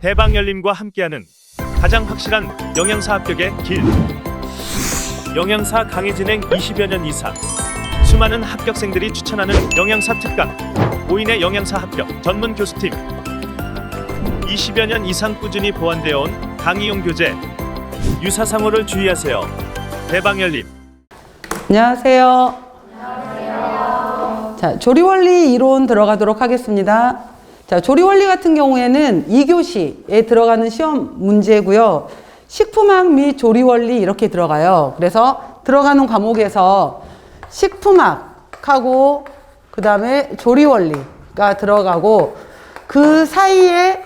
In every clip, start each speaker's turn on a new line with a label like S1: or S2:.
S1: 대방열림과 함께하는 가장 확실한 영양사 합격의 길. 영양사 강의 진행 20여 년 이상, 수많은 합격생들이 추천하는 영양사 특강, 5인의 영양사 합격 전문 교수팀, 20여 년 이상 꾸준히 보완되어 온 강의용 교재. 유사상호를 주의하세요. 대방열림.
S2: 안녕하세요. 자, 조리원리 이론 들어가도록 하겠습니다. 자, 조리원리 같은 경우에는 2교시에 들어가는 시험 문제고요. 식품학 및 조리원리 이렇게 들어가요. 그래서 들어가는 과목에서 식품학하고 그 다음에 조리원리가 들어가고 그 사이에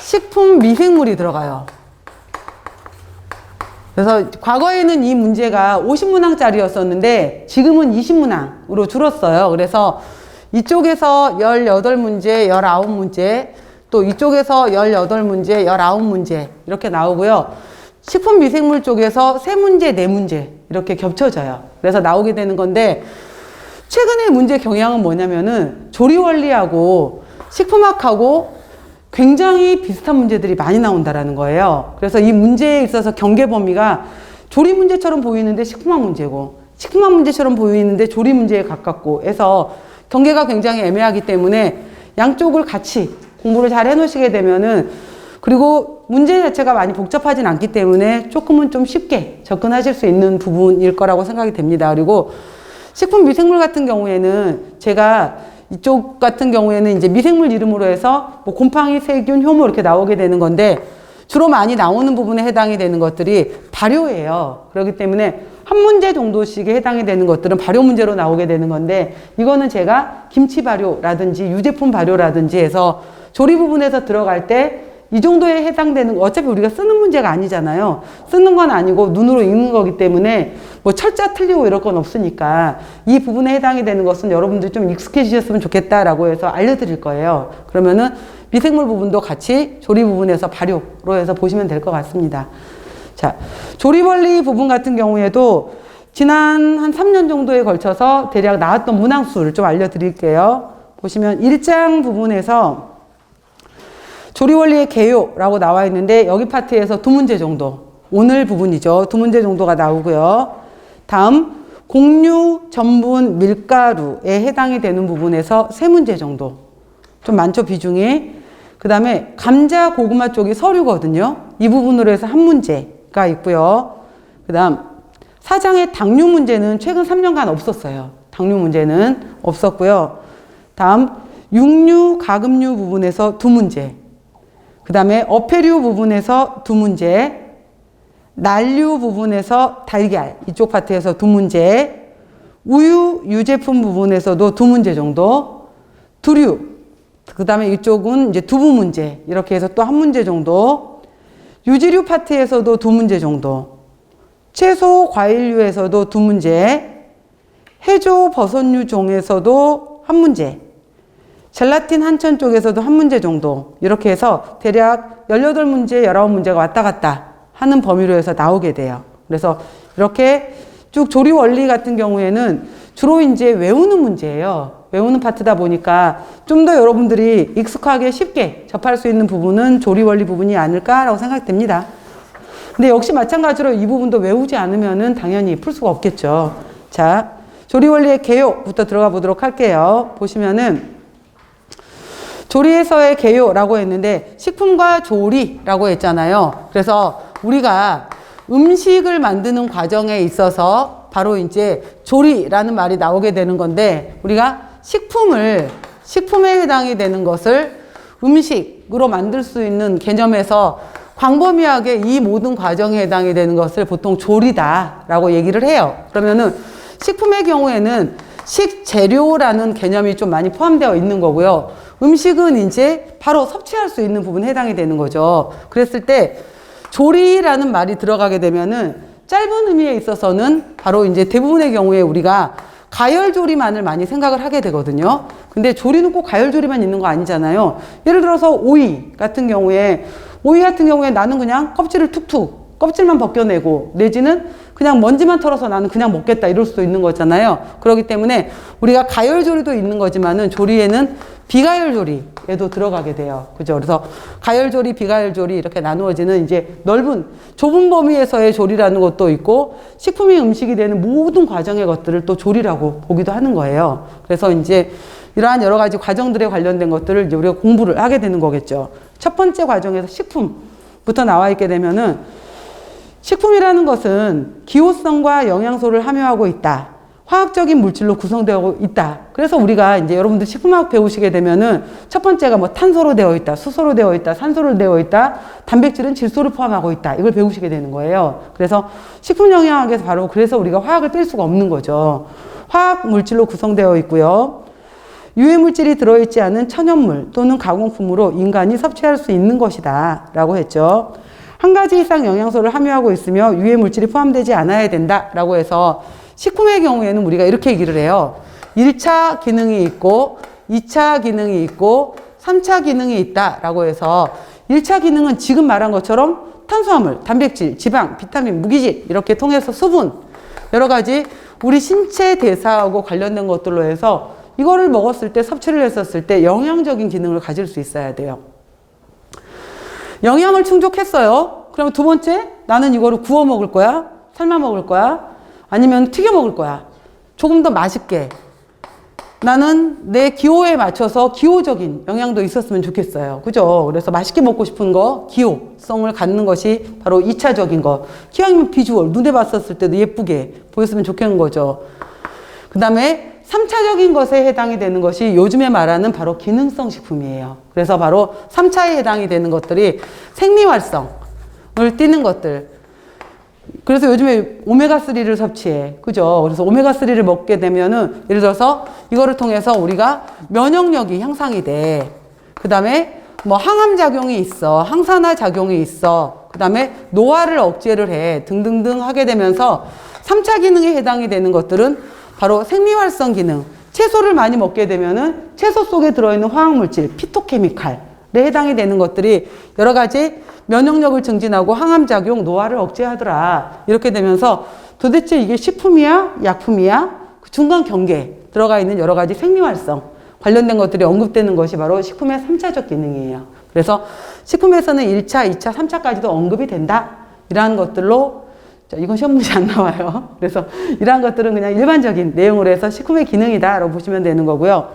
S2: 식품 미생물이 들어가요. 그래서 과거에는 이 문제가 50문항짜리였었는데 지금은 20문항으로 줄었어요. 그래서 이쪽에서 18문제, 19문제, 또 이쪽에서 18문제, 19문제 이렇게 나오고요. 식품 미생물 쪽에서 3문제, 4문제 이렇게 겹쳐져요. 그래서 나오게 되는 건데 최근에 문제 경향은 뭐냐면은 조리원리하고 식품학하고 굉장히 비슷한 문제들이 많이 나온다라는 거예요. 그래서 이 문제에 있어서 경계 범위가 조리 문제처럼 보이는데 식품학 문제고 식품학 문제처럼 보이는데 조리 문제에 가깝고 해서 경계가 굉장히 애매하기 때문에 양쪽을 같이 공부를 잘 해놓으시게 되면은, 그리고 문제 자체가 많이 복잡하진 않기 때문에 조금은 좀 쉽게 접근하실 수 있는 부분일 거라고 생각이 됩니다. 그리고 식품 미생물 같은 경우에는 제가 이쪽 같은 경우에는 이제 미생물 이름으로 해서 뭐 곰팡이, 세균, 효모 이렇게 나오게 되는 건데 주로 많이 나오는 부분에 해당이 되는 것들이 발효예요. 그렇기 때문에 한 문제 정도씩에 해당이 되는 것들은 발효 문제로 나오게 되는 건데, 이거는 제가 김치 발효라든지 유제품 발효라든지 해서 조리 부분에서 들어갈 때 이 정도에 해당되는, 어차피 우리가 쓰는 문제가 아니잖아요. 쓰는 건 아니고 눈으로 읽는 거기 때문에 뭐 철자 틀리고 이럴 건 없으니까 이 부분에 해당이 되는 것은 여러분들이 좀 익숙해지셨으면 좋겠다라고 해서 알려드릴 거예요. 그러면은 미생물 부분도 같이 조리 부분에서 발효로 해서 보시면 될 것 같습니다. 자, 조리원리 부분 같은 경우에도 지난 한 3년 정도에 걸쳐서 대략 나왔던 문항수를 좀 알려드릴게요. 보시면 1장 부분에서 조리원리의 개요라고 나와 있는데 여기 파트에서 2문제 정도, 오늘 부분이죠. 2문제 정도가 나오고요. 다음 곡류, 전분, 밀가루에 해당이 되는 부분에서 3문제 정도, 좀 많죠 비중이. 그 다음에 감자, 고구마 쪽이 서류거든요. 이 부분으로 해서 1문제가 있고요. 그 다음 4장의 당류 문제는 최근 3년간 없었어요. 당류 문제는 없었고요. 다음 육류, 가금류 부분에서 2문제, 그 다음에 어패류 부분에서 2문제, 난류 부분에서 달걀 이쪽 파트에서 2문제, 우유, 유제품 부분에서도 2문제 정도, 두류, 그 다음에 이쪽은 이제 두부 문제 이렇게 해서 또 1문제 정도, 유지류 파트에서도 2문제 정도, 채소, 과일류에서도 2문제, 해조, 버섯류 종에서도 1문제, 젤라틴 한천 쪽에서도 1문제 정도, 이렇게 해서 대략 18문제, 19문제가 왔다 갔다 하는 범위로 해서 나오게 돼요. 그래서 이렇게 쭉 조리 원리 같은 경우에는 주로 이제 외우는 문제예요. 외우는 파트다 보니까 좀 더 여러분들이 익숙하게 쉽게 접할 수 있는 부분은 조리 원리 부분이 아닐까라고 생각됩니다. 근데 역시 마찬가지로 이 부분도 외우지 않으면은 당연히 풀 수가 없겠죠. 자, 조리 원리의 개요부터 들어가 보도록 할게요. 보시면은 조리에서의 개요라고 했는데 식품과 조리라고 했잖아요. 그래서 우리가 음식을 만드는 과정에 있어서 바로 이제 조리라는 말이 나오게 되는 건데, 우리가 식품에 해당이 되는 것을 음식으로 만들 수 있는 개념에서 광범위하게 이 모든 과정에 해당이 되는 것을 보통 조리다라고 얘기를 해요. 그러면은 식품의 경우에는 식재료라는 개념이 좀 많이 포함되어 있는 거고요. 음식은 이제 바로 섭취할 수 있는 부분에 해당이 되는 거죠. 그랬을 때 조리라는 말이 들어가게 되면은 짧은 의미에 있어서는 바로 이제 대부분의 경우에 우리가 가열조리만을 많이 생각을 하게 되거든요. 근데 조리는 꼭 가열조리만 있는 거 아니잖아요. 예를 들어서 오이 같은 경우에 나는 그냥 껍질을 툭툭, 껍질만 벗겨내고, 내지는 그냥 먼지만 털어서 나는 그냥 먹겠다 이럴 수도 있는 거잖아요. 그렇기 때문에 우리가 가열조리도 있는 거지만은 조리에는 비가열조리에도 들어가게 돼요. 그죠? 그래서 가열조리, 비가열조리 이렇게 나누어지는 이제 좁은 범위에서의 조리라는 것도 있고 식품이 음식이 되는 모든 과정의 것들을 또 조리라고 보기도 하는 거예요. 그래서 이제 이러한 여러 가지 과정들에 관련된 것들을 이제 우리가 공부를 하게 되는 거겠죠. 첫 번째 과정에서 식품부터 나와 있게 되면은 식품이라는 것은 기호성과 영양소를 함유하고 있다. 화학적인 물질로 구성되어 있다. 그래서 우리가 이제 여러분들 식품학 배우시게 되면은 첫 번째가 뭐 탄소로 되어 있다, 수소로 되어 있다, 산소로 되어 있다, 단백질은 질소를 포함하고 있다. 이걸 배우시게 되는 거예요. 그래서 식품 영양학에서 바로 그래서 우리가 화학을 뺄 수가 없는 거죠. 화학 물질로 구성되어 있고요. 유해 물질이 들어있지 않은 천연물 또는 가공품으로 인간이 섭취할 수 있는 것이다. 라고 했죠. 한 가지 이상 영양소를 함유하고 있으며 유해 물질이 포함되지 않아야 된다. 라고 해서 식품의 경우에는 우리가 이렇게 얘기를 해요. 1차 기능이 있고 2차 기능이 있고 3차 기능이 있다 라고 해서 1차 기능은 지금 말한 것처럼 탄수화물, 단백질, 지방, 비타민, 무기질 이렇게 통해서 수분 여러 가지 우리 신체 대사하고 관련된 것들로 해서 이거를 먹었을 때 섭취를 했었을 때 영양적인 기능을 가질 수 있어야 돼요. 영양을 충족했어요. 그럼 두 번째 나는 이거를 구워 먹을 거야? 삶아 먹을 거야? 아니면 튀겨 먹을 거야. 조금 더 맛있게. 나는 내 기호에 맞춰서 기호적인 영양도 있었으면 좋겠어요. 그죠? 그래서 맛있게 먹고 싶은 거, 기호성을 갖는 것이 바로 2차적인 거. 기왕이면 비주얼, 눈에 봤었을 때도 예쁘게 보였으면 좋겠는 거죠. 그 다음에 3차적인 것에 해당이 되는 것이 요즘에 말하는 바로 기능성 식품이에요. 그래서 바로 3차에 해당이 되는 것들이 생리활성을 띠는 것들. 그래서 요즘에 오메가3를 섭취해. 그죠? 그래서 오메가3를 먹게 되면은, 예를 들어서 이거를 통해서 우리가 면역력이 향상이 돼. 그 다음에 뭐 항암작용이 있어. 항산화 작용이 있어. 그 다음에 노화를 억제를 해. 등등등 하게 되면서 3차 기능에 해당이 되는 것들은 바로 생리활성 기능. 채소를 많이 먹게 되면은 채소 속에 들어있는 화학물질, 피토케미칼에 해당이 되는 것들이 여러 가지 면역력을 증진하고 항암작용, 노화를 억제하더라. 이렇게 되면서 도대체 이게 식품이야? 약품이야? 그 중간 경계에 들어가 있는 여러 가지 생리활성 관련된 것들이 언급되는 것이 바로 식품의 3차적 기능이에요. 그래서 식품에서는 1차, 2차, 3차까지도 언급이 된다. 이러한 것들로 자, 이건 시험 문제 안 나와요. 그래서 이러한 것들은 그냥 일반적인 내용으로 해서 식품의 기능이다 라고 보시면 되는 거고요.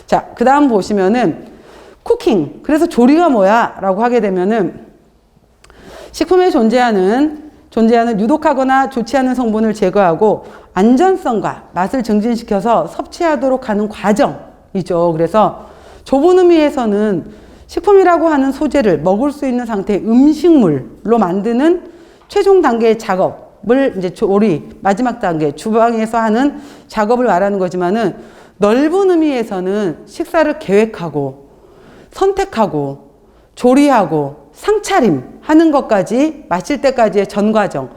S2: 자, 그 다음 보시면은 쿠킹. 그래서 조리가 뭐야? 라고 하게 되면은 식품에 존재하는 유독하거나 좋지 않은 성분을 제거하고 안전성과 맛을 증진시켜서 섭취하도록 하는 과정이죠. 그래서 좁은 의미에서는 식품이라고 하는 소재를 먹을 수 있는 상태의 음식물로 만드는 최종 단계의 작업을 이제 조리, 마지막 단계, 주방에서 하는 작업을 말하는 거지만은 넓은 의미에서는 식사를 계획하고 선택하고 조리하고 상차림 하는 것까지 마칠 때까지의 전 과정.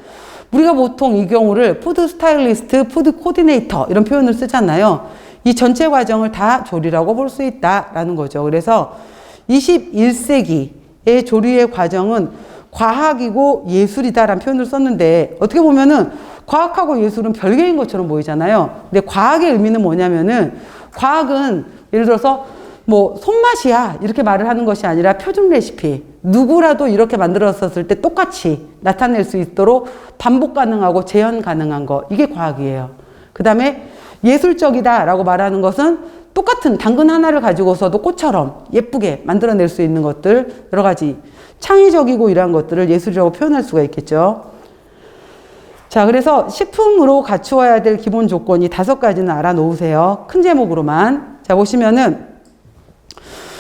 S2: 우리가 보통 이 경우를 푸드 스타일리스트, 푸드 코디네이터 이런 표현을 쓰잖아요. 이 전체 과정을 다 조리라고 볼 수 있다라는 거죠. 그래서 21세기의 조리의 과정은 과학이고 예술이다라는 표현을 썼는데 어떻게 보면은 과학하고 예술은 별개인 것처럼 보이잖아요. 근데 과학의 의미는 뭐냐면은 과학은 예를 들어서 뭐 손맛이야 이렇게 말을 하는 것이 아니라 표준 레시피 누구라도 이렇게 만들었었을 때 똑같이 나타낼 수 있도록 반복 가능하고 재현 가능한 거 이게 과학이에요. 그 다음에 예술적이다 라고 말하는 것은 똑같은 당근 하나를 가지고서도 꽃처럼 예쁘게 만들어낼 수 있는 것들 여러 가지 창의적이고 이러한 것들을 예술이라고 표현할 수가 있겠죠. 자, 그래서 식품으로 갖추어야 될 기본 조건이 5가지는 알아놓으세요. 큰 제목으로만. 자, 보시면은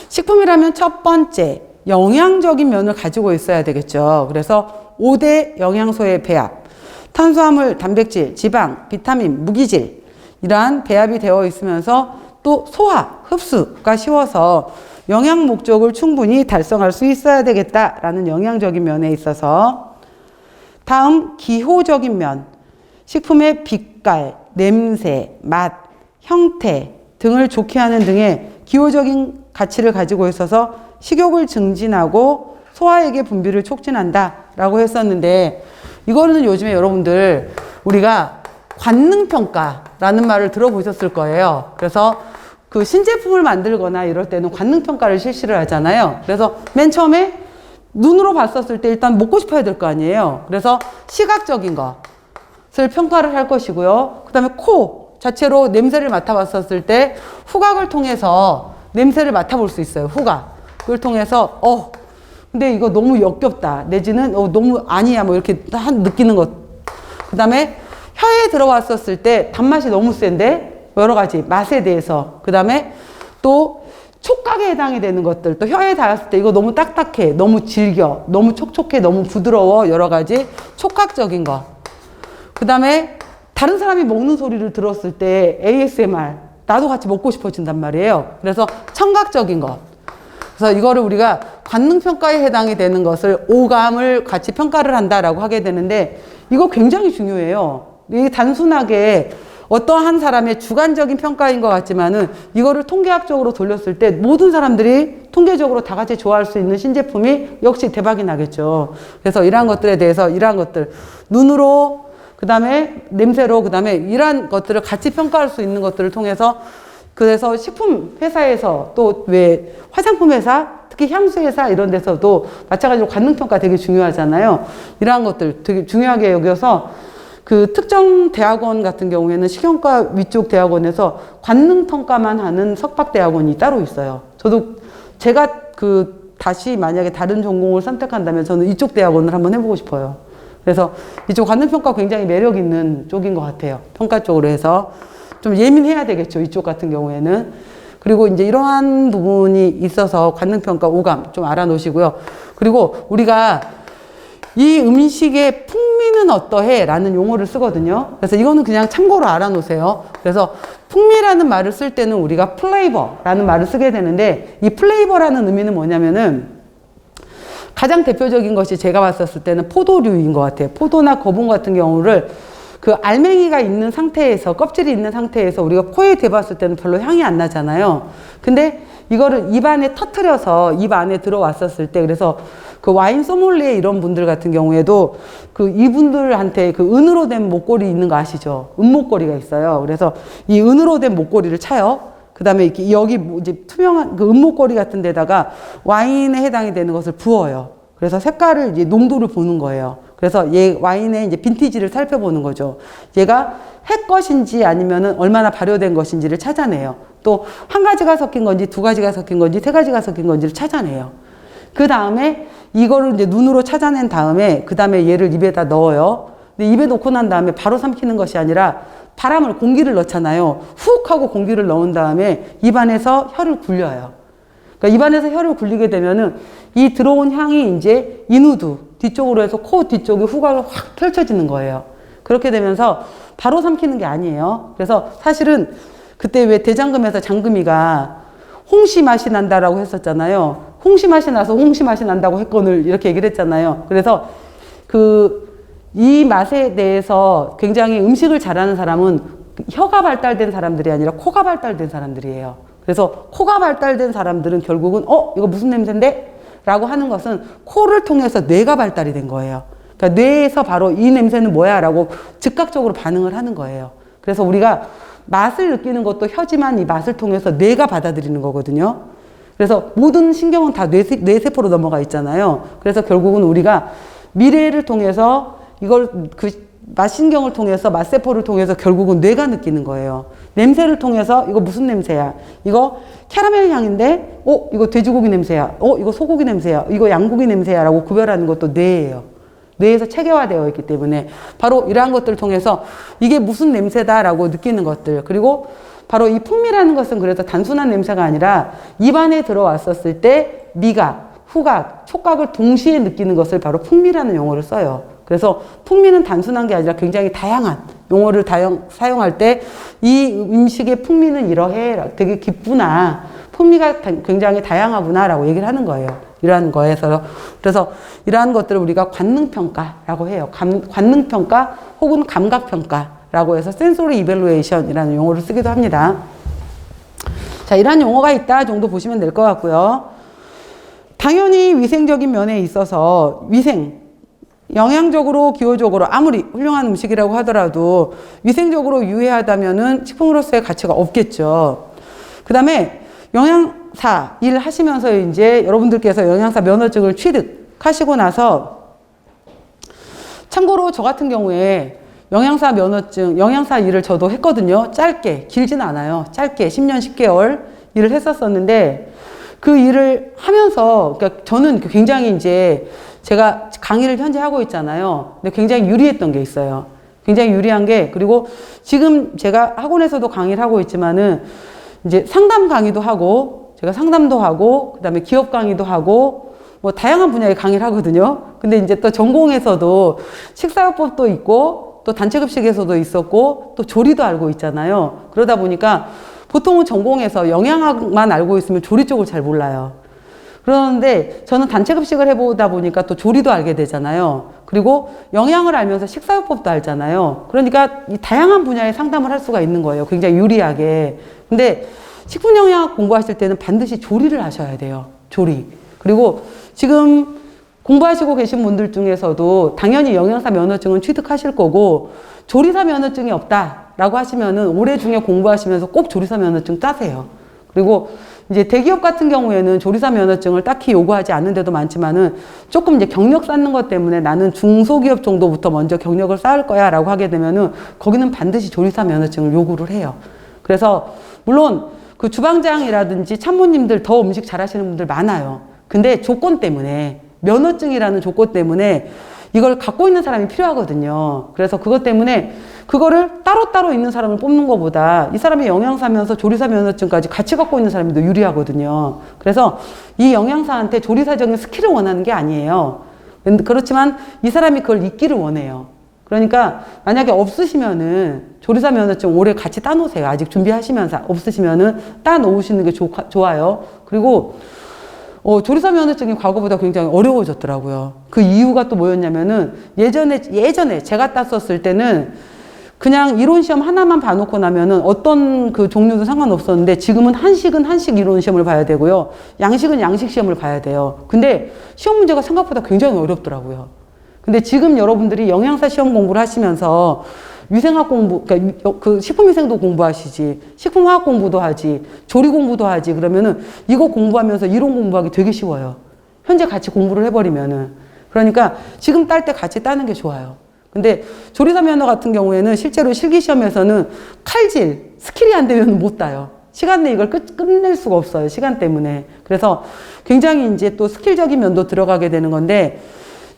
S2: 식품이라면 첫 번째 영양적인 면을 가지고 있어야 되겠죠. 그래서 5대 영양소의 배합, 탄수화물, 단백질, 지방, 비타민, 무기질 이러한 배합이 되어 있으면서 또 소화, 흡수가 쉬워서 영양 목적을 충분히 달성할 수 있어야 되겠다라는 영양적인 면에 있어서 다음 기호적인 면, 식품의 빛깔, 냄새, 맛, 형태 등을 좋게 하는 등의 기호적인 가치를 가지고 있어서 식욕을 증진하고 소화액의 분비를 촉진한다 라고 했었는데 이거는 요즘에 여러분들 우리가 관능평가라는 말을 들어보셨을 거예요. 그래서 그 신제품을 만들거나 이럴 때는 관능평가를 실시를 하잖아요. 그래서 맨 처음에 눈으로 봤었을 때 일단 먹고 싶어야 될 거 아니에요. 그래서 시각적인 것을 평가를 할 것이고요. 그 다음에 코 자체로 냄새를 맡아봤었을 때 후각을 통해서 냄새를 맡아볼 수 있어요. 후각을 통해서 근데 이거 너무 역겹다 내지는 너무 아니야 뭐 이렇게 느끼는 것. 그 다음에 혀에 들어왔었을 때 단맛이 너무 센데 여러 가지 맛에 대해서. 그 다음에 또 촉각에 해당이 되는 것들, 또 혀에 닿았을 때 이거 너무 딱딱해, 너무 질겨, 너무 촉촉해, 너무 부드러워, 여러 가지 촉각적인 거. 그 다음에 다른 사람이 먹는 소리를 들었을 때 ASMR, 나도 같이 먹고 싶어진단 말이에요. 그래서 청각적인 것. 그래서 이거를 우리가 관능평가에 해당이 되는 것을 오감을 같이 평가를 한다라고 하게 되는데 이거 굉장히 중요해요. 이게 단순하게 어떠한 사람의 주관적인 평가인 것 같지만은 이거를 통계학적으로 돌렸을 때 모든 사람들이 통계적으로 다 같이 좋아할 수 있는 신제품이 역시 대박이 나겠죠. 그래서 이러한 것들에 대해서 이러한 것들 눈으로 그 다음에 냄새로 그 다음에 이러한 것들을 같이 평가할 수 있는 것들을 통해서 그래서 식품 회사에서 또 왜 화장품 회사 특히 향수 회사 이런 데서도 마찬가지로 관능평가 되게 중요하잖아요. 이러한 것들 되게 중요하게 여겨서 그 특정 대학원 같은 경우에는 식용과 위쪽 대학원에서 관능평가만 하는 석박대학원이 따로 있어요. 저도 제가 다시 만약에 다른 전공을 선택한다면 저는 이쪽 대학원을 한번 해보고 싶어요. 그래서 이쪽 관능평가 굉장히 매력 있는 쪽인 것 같아요. 평가 쪽으로 해서 좀 예민해야 되겠죠. 이쪽 같은 경우에는. 그리고 이제 이러한 부분이 있어서 관능평가 오감 좀 알아놓으시고요. 그리고 우리가 이 음식의 풍미는 어떠해? 라는 용어를 쓰거든요. 그래서 이거는 그냥 참고로 알아놓으세요. 그래서 풍미라는 말을 쓸 때는 우리가 플레이버라는 말을 쓰게 되는데 이 플레이버라는 의미는 뭐냐면은 가장 대표적인 것이 제가 봤었을 때는 포도류인 것 같아요. 포도나 거봉 같은 경우를 그 알맹이가 있는 상태에서 껍질이 있는 상태에서 우리가 코에 대봤을 때는 별로 향이 안 나잖아요. 근데 이거를 입 안에 터트려서 입 안에 들어왔었을 때 그래서 그 와인 소믈리에 이런 분들 같은 경우에도 그 이분들한테 그 은으로 된 목걸이 있는 거 아시죠? 은목걸이가 있어요. 그래서 이 은으로 된 목걸이를 차요. 그 다음에 이렇게 여기 이제 투명한 그 은목걸이 같은 데다가 와인에 해당이 되는 것을 부어요. 그래서 색깔을 이제 농도를 보는 거예요. 그래서 얘 와인의 이제 빈티지를 살펴보는 거죠. 얘가 해 것인지 아니면은 얼마나 발효된 것인지를 찾아내요. 또 한 가지가 섞인 건지 두 가지가 섞인 건지 세 가지가 섞인 건지를 찾아내요. 그 다음에 이거를 이제 눈으로 찾아낸 다음에 그 다음에 얘를 입에다 넣어요. 근데 입에 넣고 난 다음에 바로 삼키는 것이 아니라 바람을 공기를 넣잖아요. 훅 하고 공기를 넣은 다음에 입안에서 혀를 굴려요. 그러니까 입안에서 혀를 굴리게 되면은 이 들어온 향이 이제 인후두 뒤쪽으로 해서 코 뒤쪽에 후각을 확 펼쳐지는 거예요. 그렇게 되면서 바로 삼키는 게 아니에요. 그래서 사실은 그때 왜 대장금에서 장금이가 홍시 맛이 난다라고 했었잖아요. 홍시 맛이 나서 홍시 맛이 난다고 했건을 이렇게 얘기를 했잖아요. 그래서 이 맛에 대해서 굉장히 음식을 잘하는 사람은 혀가 발달된 사람들이 아니라 코가 발달된 사람들이에요. 그래서 코가 발달된 사람들은 결국은 이거 무슨 냄새인데? 라고 하는 것은 코를 통해서 뇌가 발달이 된 거예요. 그러니까 뇌에서 바로 이 냄새는 뭐야? 라고 즉각적으로 반응을 하는 거예요. 그래서 우리가 맛을 느끼는 것도 혀지만 이 맛을 통해서 뇌가 받아들이는 거거든요. 그래서 모든 신경은 다 뇌세포로 넘어가 있잖아요. 그래서 결국은 우리가 미래를 통해서 이걸 맛신경을 통해서 맛세포를 통해서 결국은 뇌가 느끼는 거예요. 냄새를 통해서 이거 무슨 냄새야? 이거 캐러멜 향인데 이거 돼지고기 냄새야. 이거 소고기 냄새야. 이거 양고기 냄새야 라고 구별하는 것도 뇌예요. 뇌에서 체계화되어 있기 때문에 바로 이러한 것들을 통해서 이게 무슨 냄새다라고 느끼는 것들. 그리고 바로 이 풍미라는 것은 그래서 단순한 냄새가 아니라 입안에 들어왔었을 때 미각, 후각, 촉각을 동시에 느끼는 것을 바로 풍미라는 용어를 써요. 그래서 풍미는 단순한 게 아니라 굉장히 다양한 용어를 사용할 때 이 음식의 풍미는 이러해, 되게 깊구나, 풍미가 굉장히 다양하구나 라고 얘기를 하는 거예요. 이러한 거에서. 그래서 이러한 것들을 우리가 관능평가라고 해요. 관능평가 혹은 감각평가라고 해서 센소리 이벨루에이션이라는 용어를 쓰기도 합니다. 자, 이러한 용어가 있다 정도 보시면 될 것 같고요. 당연히 위생적인 면에 있어서 위생이 영양적으로, 기호적으로 아무리 훌륭한 음식이라고 하더라도 위생적으로 유해하다면은 식품으로서의 가치가 없겠죠. 그 다음에 영양사 일 하시면서 이제 여러분들께서 영양사 면허증을 취득하시고 나서, 참고로 저 같은 경우에 영양사 면허증, 영양사 일을 저도 했거든요. 짧게, 길진 않아요. 짧게 10년, 10개월 일을 했었었는데, 그 일을 하면서, 그러니까 저는 굉장히 이제 제가 강의를 현재 하고 있잖아요. 근데 굉장히 유리했던 게 있어요. 굉장히 유리한 게, 그리고 지금 제가 학원에서도 강의를 하고 있지만은 이제 상담 강의도 하고, 제가 상담도 하고, 그 다음에 기업 강의도 하고, 뭐 다양한 분야의 강의를 하거든요. 근데 이제 또 전공에서도 식사요법도 있고, 또 단체급식에서도 있었고, 또 조리도 알고 있잖아요. 그러다 보니까 보통은 전공에서 영양학만 알고 있으면 조리 쪽을 잘 몰라요. 그러는데 저는 단체급식을 해보다 보니까 또 조리도 알게 되잖아요. 그리고 영양을 알면서 식사요법도 알잖아요. 그러니까 이 다양한 분야의 상담을 할 수가 있는 거예요. 굉장히 유리하게. 근데 식품영양학 공부하실 때는 반드시 조리를 하셔야 돼요. 조리. 그리고 지금 공부하시고 계신 분들 중에서도 당연히 영양사 면허증은 취득하실 거고, 조리사 면허증이 없다라고 하시면은 올해 중에 공부하시면서 꼭 조리사 면허증 따세요. 그리고 이제 대기업 같은 경우에는 조리사 면허증을 딱히 요구하지 않는 데도 많지만은 조금 이제 경력 쌓는 것 때문에 나는 중소기업 정도부터 먼저 경력을 쌓을 거야 라고 하게 되면은 거기는 반드시 조리사 면허증을 요구를 해요. 그래서 물론 그 주방장이라든지 참모님들 더 음식 잘하시는 분들 많아요. 근데 조건 때문에, 면허증이라는 조건 때문에 이걸 갖고 있는 사람이 필요하거든요. 그래서 그것 때문에 그거를 따로따로 있는 사람을 뽑는 것보다 이 사람이 영양사면서 조리사 면허증까지 같이 갖고 있는 사람이 더 유리하거든요. 그래서 이 영양사한테 조리사적인 스킬을 원하는 게 아니에요. 그렇지만 이 사람이 그걸 있기를 원해요. 그러니까 만약에 없으시면은 조리사 면허증 올해 같이 따놓으세요. 아직 준비하시면서 없으시면은 따놓으시는 게 좋아요. 그리고 조리사 면허증이 과거보다 굉장히 어려워졌더라고요. 그 이유가 또 뭐였냐면은 예전에 제가 땄었을 때는 그냥 이론 시험 하나만 봐놓고 나면은 어떤 그 종류도 상관없었는데, 지금은 한식은 한식 이론 시험을 봐야 되고요. 양식은 양식 시험을 봐야 돼요. 근데 시험 문제가 생각보다 굉장히 어렵더라고요. 근데 지금 여러분들이 영양사 시험 공부를 하시면서 위생학 공부, 그러니까 그 식품위생도 공부하시지, 식품화학 공부도 하지, 조리 공부도 하지, 그러면은 이거 공부하면서 이론 공부하기 되게 쉬워요. 현재 같이 공부를 해버리면은. 그러니까 지금 딸 때 같이 따는 게 좋아요. 근데 조리사 면허 같은 경우에는 실제로 실기시험에서는 칼질, 스킬이 안 되면 못 따요. 시간 내에 이걸 끝낼 수가 없어요. 시간 때문에. 그래서 굉장히 이제 또 스킬적인 면도 들어가게 되는 건데,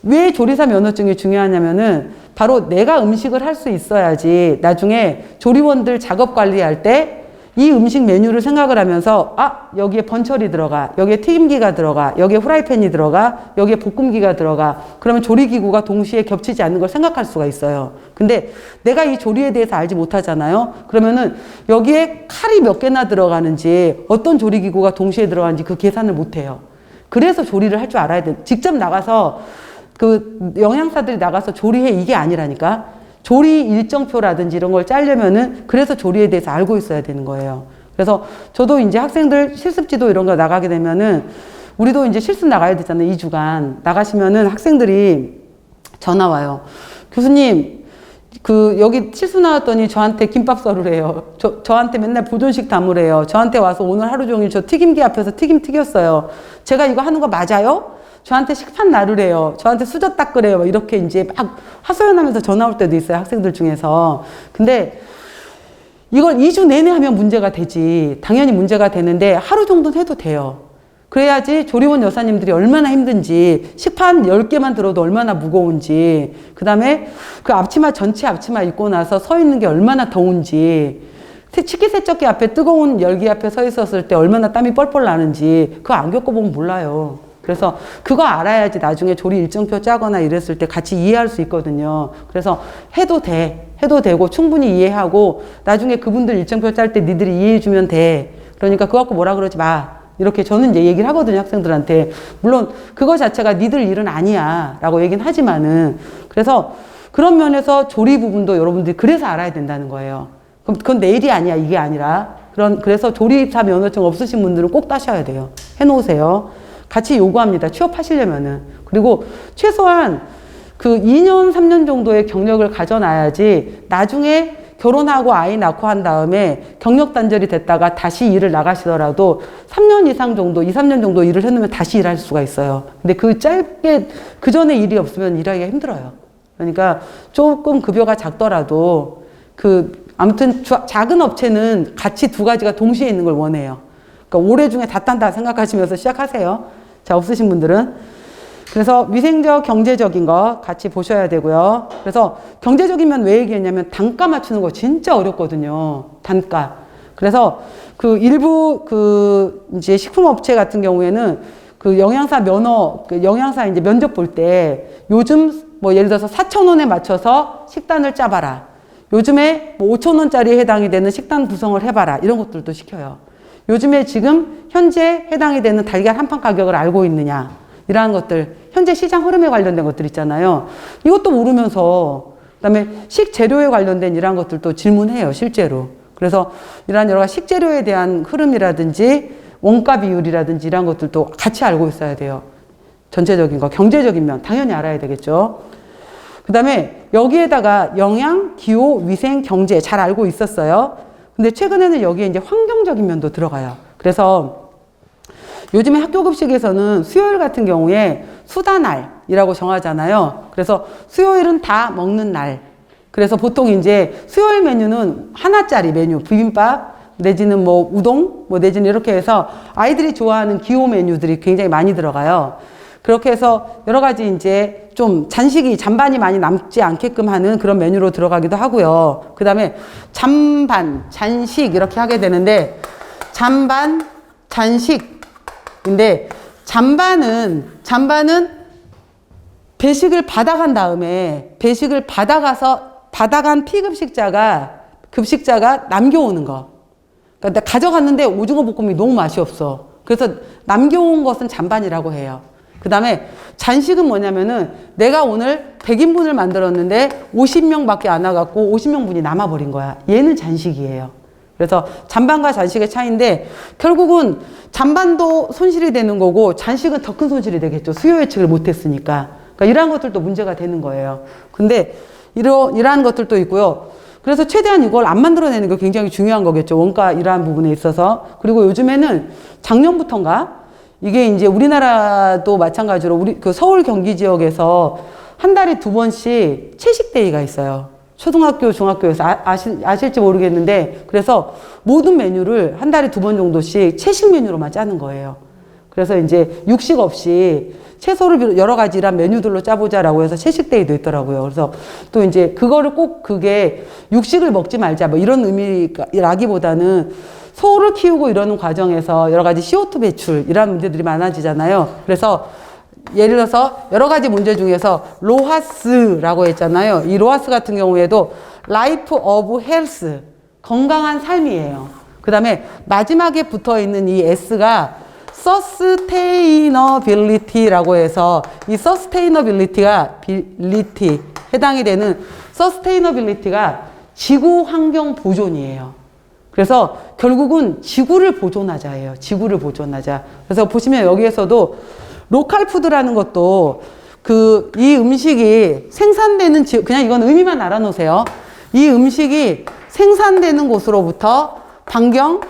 S2: 왜 조리사 면허증이 중요하냐면은 바로 내가 음식을 할 수 있어야지 나중에 조리원들 작업 관리할 때 이 음식 메뉴를 생각을 하면서, 아, 여기에 번철이 들어가, 여기에 튀김기가 들어가, 여기에 후라이팬이 들어가, 여기에 볶음기가 들어가, 그러면 조리기구가 동시에 겹치지 않는 걸 생각할 수가 있어요. 근데 내가 이 조리에 대해서 알지 못하잖아요. 그러면은 여기에 칼이 몇 개나 들어가는지, 어떤 조리기구가 동시에 들어가는지 그 계산을 못 해요. 그래서 조리를 할 줄 알아야 돼. 직접 나가서 그 영양사들이 나가서 조리해, 이게 아니라니까. 조리 일정표라든지 이런 걸 짜려면은 그래서 조리에 대해서 알고 있어야 되는 거예요. 그래서 저도 이제 학생들 실습지도 이런 거 나가게 되면은, 우리도 이제 실습 나가야 되잖아요. 2주간 나가시면은 학생들이 전화 와요. 교수님, 여기 실습 나왔더니 저한테 김밥 썰으래요. 저한테 맨날 보존식 담으래요. 저한테 와서 오늘 하루 종일 저 튀김기 앞에서 튀김 튀겼어요. 제가 이거 하는 거 맞아요? 저한테 식판 나르래요. 저한테 수저 닦으래요. 이렇게 이제 막 하소연하면서 전화 올 때도 있어요. 학생들 중에서. 근데 이걸 2주 내내 하면 문제가 되지. 당연히 문제가 되는데 하루 정도는 해도 돼요. 그래야지 조리원 여사님들이 얼마나 힘든지, 식판 10개만 들어도 얼마나 무거운지, 그 다음에 그 앞치마, 전체 앞치마 입고 나서 서 있는 게 얼마나 더운지, 식기세척기 앞에 뜨거운 열기 앞에 서 있었을 때 얼마나 땀이 뻘뻘 나는지 그거 안 겪어보면 몰라요. 그래서 그거 알아야지 나중에 조리 일정표 짜거나 이랬을 때 같이 이해할 수 있거든요. 그래서 해도 되고 충분히 이해하고 나중에 그분들 일정표 짤 때 니들이 이해해주면 돼. 그러니까 그거 갖고 뭐라 그러지 마. 이렇게 저는 이제 얘기를 하거든요, 학생들한테. 물론 그거 자체가 니들 일은 아니야 라고 얘기는 하지만은, 그래서 그런 면에서 조리 부분도 여러분들이 그래서 알아야 된다는 거예요. 그럼 그건 내 일이 아니야, 이게 아니라. 그래서 조리사 면허증 없으신 분들은 꼭 따셔야 돼요. 해놓으세요. 같이 요구합니다. 취업하시려면은. 그리고 최소한 그 2년, 3년 정도의 경력을 가져놔야지 나중에 결혼하고 아이 낳고 한 다음에 경력 단절이 됐다가 다시 일을 나가시더라도 3년 이상 정도, 2, 3년 정도 일을 해놓으면 다시 일할 수가 있어요. 근데 그 짧게, 그 전에 일이 없으면 일하기가 힘들어요. 그러니까 조금 급여가 작더라도 아무튼 작은 업체는 같이 두 가지가 동시에 있는 걸 원해요. 그러니까 올해 중에 다 딴다 생각하시면서 시작하세요. 자, 없으신 분들은. 그래서 위생적, 경제적인 거 같이 보셔야 되고요. 그래서 경제적이면 왜 얘기했냐면 단가 맞추는 거 진짜 어렵거든요. 단가. 그래서 일부 이제 식품업체 같은 경우에는 영양사 영양사 이제 면접 볼 때 요즘 뭐 예를 들어서 4,000원에 맞춰서 식단을 짜봐라. 요즘에 뭐 5,000원짜리에 해당이 되는 식단 구성을 해봐라. 이런 것들도 시켜요. 요즘에 지금 현재 해당이 되는 달걀 한 판 가격을 알고 있느냐. 이러한 것들, 현재 시장 흐름에 관련된 것들 있잖아요. 이것도 모르면서, 그다음에 식재료에 관련된 이러한 것들도 질문해요, 실제로. 그래서 이러한 여러 가지 식재료에 대한 흐름이라든지 원가 비율이라든지 이러한 것들도 같이 알고 있어야 돼요. 전체적인 거, 경제적인 면 당연히 알아야 되겠죠. 그다음에 여기에다가 영양, 기호, 위생, 경제 잘 알고 있었어요. 근데 최근에는 여기에 이제 환경적인 면도 들어가요. 그래서 요즘에 학교급식에서는 수요일 같은 경우에 수다날이라고 정하잖아요. 그래서 수요일은 다 먹는 날. 그래서 보통 이제 수요일 메뉴는 하나짜리 메뉴, 비빔밥 내지는 뭐 우동, 뭐 내지는 이렇게 해서 아이들이 좋아하는 기호 메뉴들이 굉장히 많이 들어가요. 그렇게 해서 여러 가지 이제 좀 잔반이 많이 남지 않게끔 하는 그런 메뉴로 들어가기도 하고요. 그 다음에 잔식 이렇게 하게 되는데 잔반, 잔식. 근데 잔반은 배식을 받아간 다음에 배식을 받아간 급식자가 남겨오는 거. 그러니까 가져갔는데 오징어 볶음이 너무 맛이 없어. 그래서 남겨온 것은 잔반이라고 해요. 그 다음에 잔식은 뭐냐면은 내가 오늘 100인분을 만들었는데 50명밖에 안 와갖고 50명분이 남아버린 거야. 얘는 잔식이에요. 그래서 잔반과 잔식의 차이인데 결국은 잔반도 손실이 되는 거고 잔식은 더 큰 손실이 되겠죠. 수요 예측을 못했으니까. 그러니까 이러한 것들도 문제가 되는 거예요. 근데 이러한 것들도 있고요. 그래서 최대한 이걸 안 만들어내는 게 굉장히 중요한 거겠죠. 원가 이러한 부분에 있어서. 그리고 요즘에는 작년부터인가 이게 이제 우리나라도 마찬가지로 우리 서울 경기 지역에서 한 달에 2번씩 채식데이가 있어요. 초등학교, 중학교에서 아실지 모르겠는데 그래서 모든 메뉴를 한 달에 2번 정도씩 채식 메뉴로만 짜는 거예요. 그래서 이제 육식 없이 채소를 여러 가지 이런 메뉴들로 짜보자라고 해서 채식데이도 있더라고요. 그래서 또 이제 그거를 꼭 그게 육식을 먹지 말자 뭐 이런 의미라기보다는 소를 키우고 이러는 과정에서 여러 가지 CO2 배출 이런 문제들이 많아지잖아요. 그래서 예를 들어서 여러 가지 문제 중에서 로하스라고 했잖아요. 이 로하스 같은 경우에도 라이프 오브 헬스, 건강한 삶이에요. 그 다음에 마지막에 붙어 있는 이 S가 서스테이너빌리티라고 해서 이 서스테이너빌리티가 해당이 되는 서스테이너빌리티가 지구 환경 보존이에요. 그래서 결국은 지구를 보존하자예요. 지구를 보존하자. 그래서 보시면 여기에서도 로컬 푸드라는 것도 이 음식이 생산되는 그냥 이건 의미만 알아놓으세요. 이 음식이 생산되는 곳으로부터 반경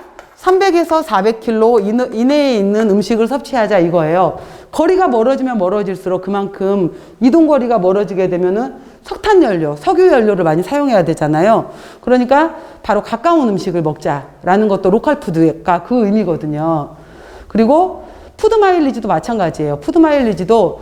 S2: 300에서 400km 이내에 있는 음식을 섭취하자 이거예요. 거리가 멀어지면 멀어질수록 그만큼 이동거리가 멀어지게 되면은 석탄연료, 석유연료를 많이 사용해야 되잖아요. 그러니까 바로 가까운 음식을 먹자라는 것도 로컬 푸드가 그 의미거든요. 그리고 푸드 마일리지도 마찬가지예요. 푸드 마일리지도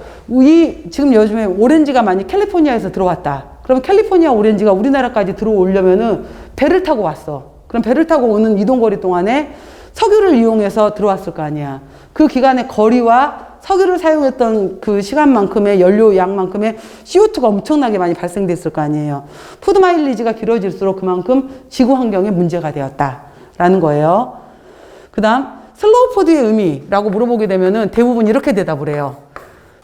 S2: 지금 요즘에 오렌지가 많이 캘리포니아에서 들어왔다. 그러면 캘리포니아 오렌지가 우리나라까지 들어오려면은 배를 타고 왔어. 그럼 배를 타고 오는 이동거리 동안에 석유를 이용해서 들어왔을 거 아니야. 그 기간의 거리와 석유를 사용했던 그 시간만큼의 연료 양만큼의 CO2가 엄청나게 많이 발생됐을 거 아니에요. 푸드 마일리지가 길어질수록 그만큼 지구 환경에 문제가 되었다라는 거예요. 그 다음 슬로우 푸드의 의미라고 물어보게 되면은 대부분 이렇게 대답을 해요.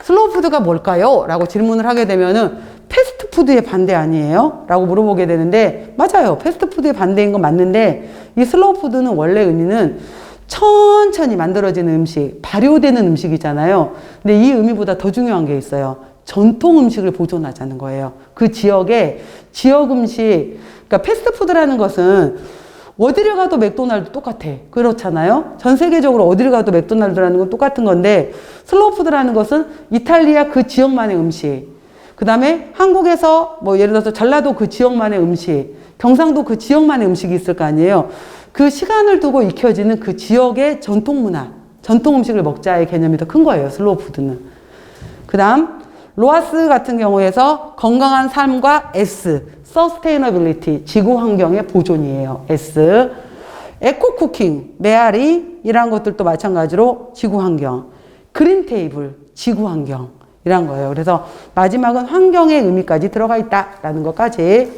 S2: 슬로우 푸드가 뭘까요? 라고 질문을 하게 되면은 패스트푸드의 반대 아니에요? 라고 물어보게 되는데 맞아요. 패스트푸드의 반대인 건 맞는데 이 슬로우 푸드는 원래 의미는 천천히 만들어지는 음식, 발효되는 음식이잖아요. 근데 이 의미보다 더 중요한 게 있어요. 전통 음식을 보존하자는 거예요. 그 지역의 지역 음식, 그러니까 패스트푸드라는 것은 어디를 가도 맥도날드 똑같아. 그렇잖아요? 전 세계적으로 어디를 가도 맥도날드라는 건 똑같은 건데, 슬로우 푸드라는 것은 이탈리아 그 지역만의 음식, 그 다음에 한국에서 뭐 예를 들어서 전라도 그 지역만의 음식, 경상도 그 지역만의 음식이 있을 거 아니에요. 그 시간을 두고 익혀지는 그 지역의 전통 문화, 전통 음식을 먹자의 개념이 더 큰 거예요, 슬로우 푸드는. 그 다음 로아스 같은 경우에서 건강한 삶과 S, Sustainability, 지구 환경의 보존이에요. S. 에코 쿠킹, 메아리 이런 것들도 마찬가지로 지구 환경. 그린 테이블, 지구 환경 이란 거예요. 그래서 마지막은 환경의 의미까지 들어가 있다라는 것까지.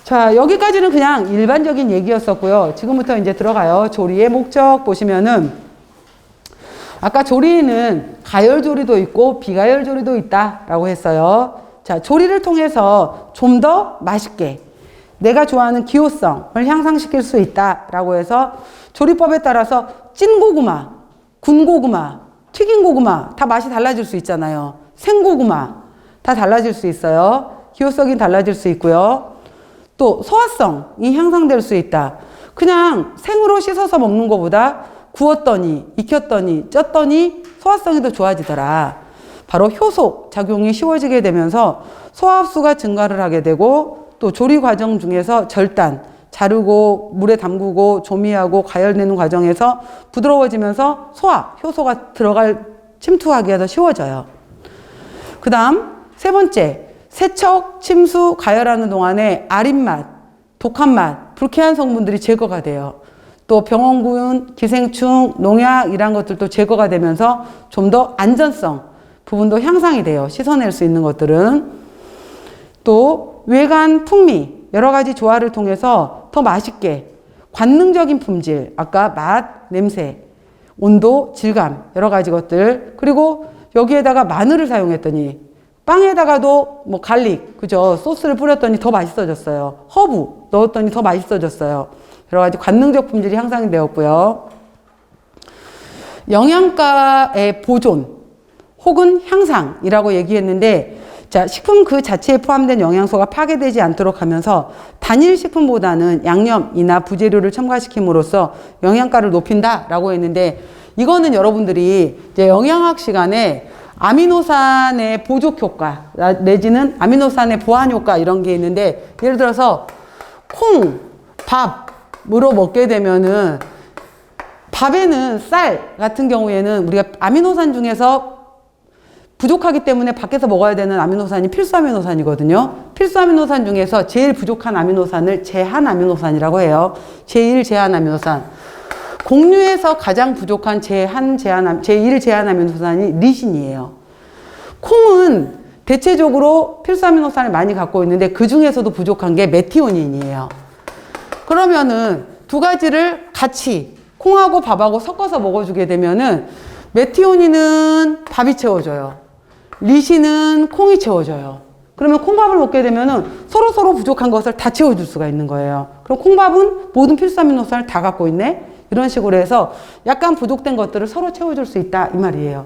S2: 자, 여기까지는 그냥 일반적인 얘기였었고요. 지금부터 이제 들어가요. 조리의 목적 보시면은 아까 조리는 가열 조리도 있고 비가열 조리도 있다라고 했어요. 자, 조리를 통해서 좀 더 맛있게 내가 좋아하는 기호성을 향상시킬 수 있다라고 해서 조리법에 따라서 찐 고구마, 군 고구마, 튀긴 고구마 다 맛이 달라질 수 있잖아요. 생고구마 다 달라질 수 있어요. 기호성이 달라질 수 있고요. 또 소화성이 향상될 수 있다. 그냥 생으로 씻어서 먹는 것보다 구웠더니 익혔더니 쪘더니 소화성이 더 좋아지더라. 바로 효소 작용이 쉬워지게 되면서 소화흡수가 증가를 하게 되고, 또 조리 과정 중에서 절단, 자르고 물에 담그고 조미하고 가열내는 과정에서 부드러워지면서 소화, 효소가 침투하기가 더 쉬워져요. 그 다음 세 번째, 세척, 침수, 가열하는 동안에 아린 맛, 독한 맛, 불쾌한 성분들이 제거가 돼요. 또 병원균, 기생충, 농약 이런 것들도 제거가 되면서 좀 더 안전성 부분도 향상이 돼요. 씻어낼 수 있는 것들은. 또 외관 풍미 여러 가지 조화를 통해서 더 맛있게 관능적인 품질, 아까 맛, 냄새, 온도, 질감 여러 가지 것들, 그리고 여기에다가 마늘을 사용했더니 빵에다가도 뭐 갈릭, 그죠? 소스를 뿌렸더니 더 맛있어졌어요. 허브 넣었더니 더 맛있어졌어요. 여러 가지 관능적 품질이 향상이 되었고요. 영양가의 보존 혹은 향상이라고 얘기했는데, 자, 식품 그 자체에 포함된 영양소가 파괴되지 않도록 하면서 단일 식품보다는 양념이나 부재료를 첨가시킴으로써 영양가를 높인다라고 했는데, 이거는 여러분들이 이제 영양학 시간에 아미노산의 보존 효과 내지는 아미노산의 보완 효과 이런 게 있는데, 예를 들어서 콩, 밥으로 먹게 되면은 밥에는 쌀 같은 경우에는 우리가 아미노산 중에서 부족하기 때문에 밖에서 먹어야 되는 아미노산이 필수 아미노산이거든요. 필수 아미노산 중에서 제일 부족한 아미노산을 제한 아미노산이라고 해요. 제1 제한 아미노산. 곡류에서 가장 부족한 제1 제한 아미노산이 리신이에요. 콩은 대체적으로 필수 아미노산을 많이 갖고 있는데 그 중에서도 부족한 게 메티오닌이에요. 그러면은 두 가지를 같이 콩하고 밥하고 섞어서 먹어주게 되면은 메티오닌은 밥이 채워줘요. 리신은 콩이 채워줘요. 그러면 콩밥을 먹게 되면은 서로 부족한 것을 다 채워줄 수가 있는 거예요. 그럼 콩밥은 모든 필수 아미노산을 다 갖고 있네? 이런 식으로 해서 약간 부족된 것들을 서로 채워줄 수 있다 이 말이에요.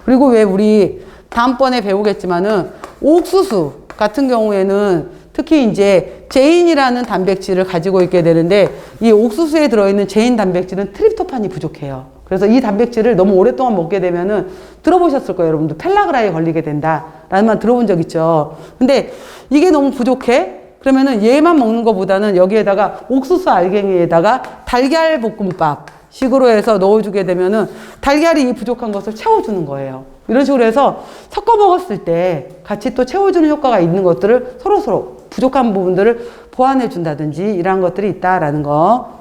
S2: 그리고 왜 우리 다음번에 배우겠지만은 옥수수 같은 경우에는 특히 이제 제인이라는 단백질을 가지고 있게 되는데, 이 옥수수에 들어있는 제인 단백질은 트립토판이 부족해요. 그래서 이 단백질을 너무 오랫동안 먹게 되면은 들어보셨을 거예요. 여러분들 펠라그라에 걸리게 된다라는 말 들어본 적 있죠. 근데 이게 너무 부족해? 그러면은 얘만 먹는 것보다는 여기에다가 옥수수 알갱이에다가 달걀 볶음밥 식으로 해서 넣어주게 되면은 달걀이 이 부족한 것을 채워주는 거예요. 이런 식으로 해서 섞어 먹었을 때 같이 또 채워주는 효과가 있는 것들을 서로 부족한 부분들을 보완해 준다든지 이러한 것들이 있다라는 거.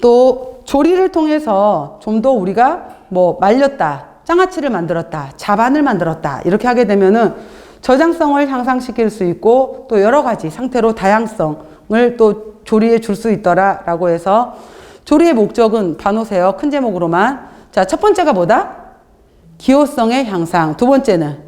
S2: 또 조리를 통해서 좀 더 우리가 뭐 말렸다, 장아찌를 만들었다, 자반을 만들었다 이렇게 하게 되면은 저장성을 향상시킬 수 있고 또 여러 가지 상태로 다양성을 또 조리에 줄 수 있더라라고 해서 조리의 목적은 봐놓으세요. 큰 제목으로만. 자, 첫 번째가 뭐다? 기호성의 향상. 두 번째는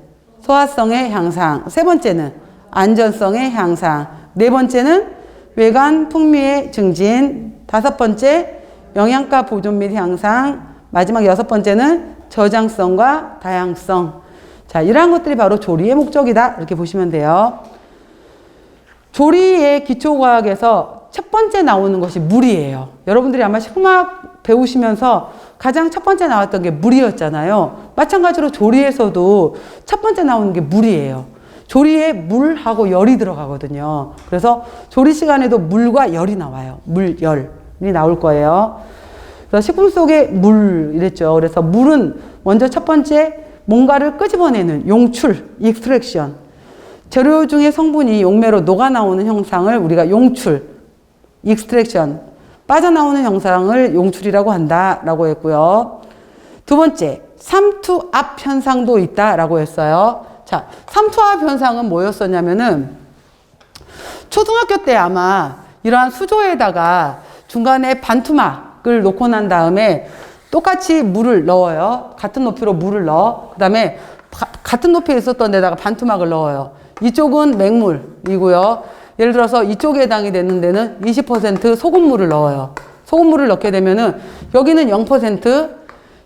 S2: 소화성의 향상. 세 번째는 안전성의 향상. 네 번째는 외관 풍미의 증진. 다섯 번째 영양가 보존 및 향상. 마지막 여섯 번째는 저장성과 다양성. 자, 이러한 것들이 바로 조리의 목적이다. 이렇게 보시면 돼요. 조리의 기초과학에서 첫 번째 나오는 것이 물이에요. 여러분들이 아마 식품학 배우시면서 가장 첫 번째 나왔던 게 물이었잖아요. 마찬가지로 조리에서도 첫 번째 나오는 게 물이에요. 조리에 물하고 열이 들어가거든요. 그래서 조리 시간에도 물과 열이 나와요. 물, 열이 나올 거예요. 그래서 식품 속에 물 이랬죠. 그래서 물은 먼저 첫 번째 뭔가를 끄집어내는 용출, 익스트랙션. 재료 중에 성분이 용매로 녹아 나오는 현상을 우리가 용출, 익스트랙션, 빠져나오는 현상을 용출이라고 한다라고 했고요. 두 번째, 삼투압 현상도 있다라고 했어요. 자, 삼투압 현상은 뭐였었냐면은 초등학교 때 아마 이러한 수조에다가 중간에 반투막을 놓고 난 다음에 똑같이 물을 넣어요. 같은 높이로 물을 넣어. 그 다음에 같은 높이에 있었던 데다가 반투막을 넣어요. 이쪽은 맹물이고요. 예를 들어서 이쪽에 해당이 되는 데는 20% 소금물을 넣어요. 소금물을 넣게 되면은 여기는 0%,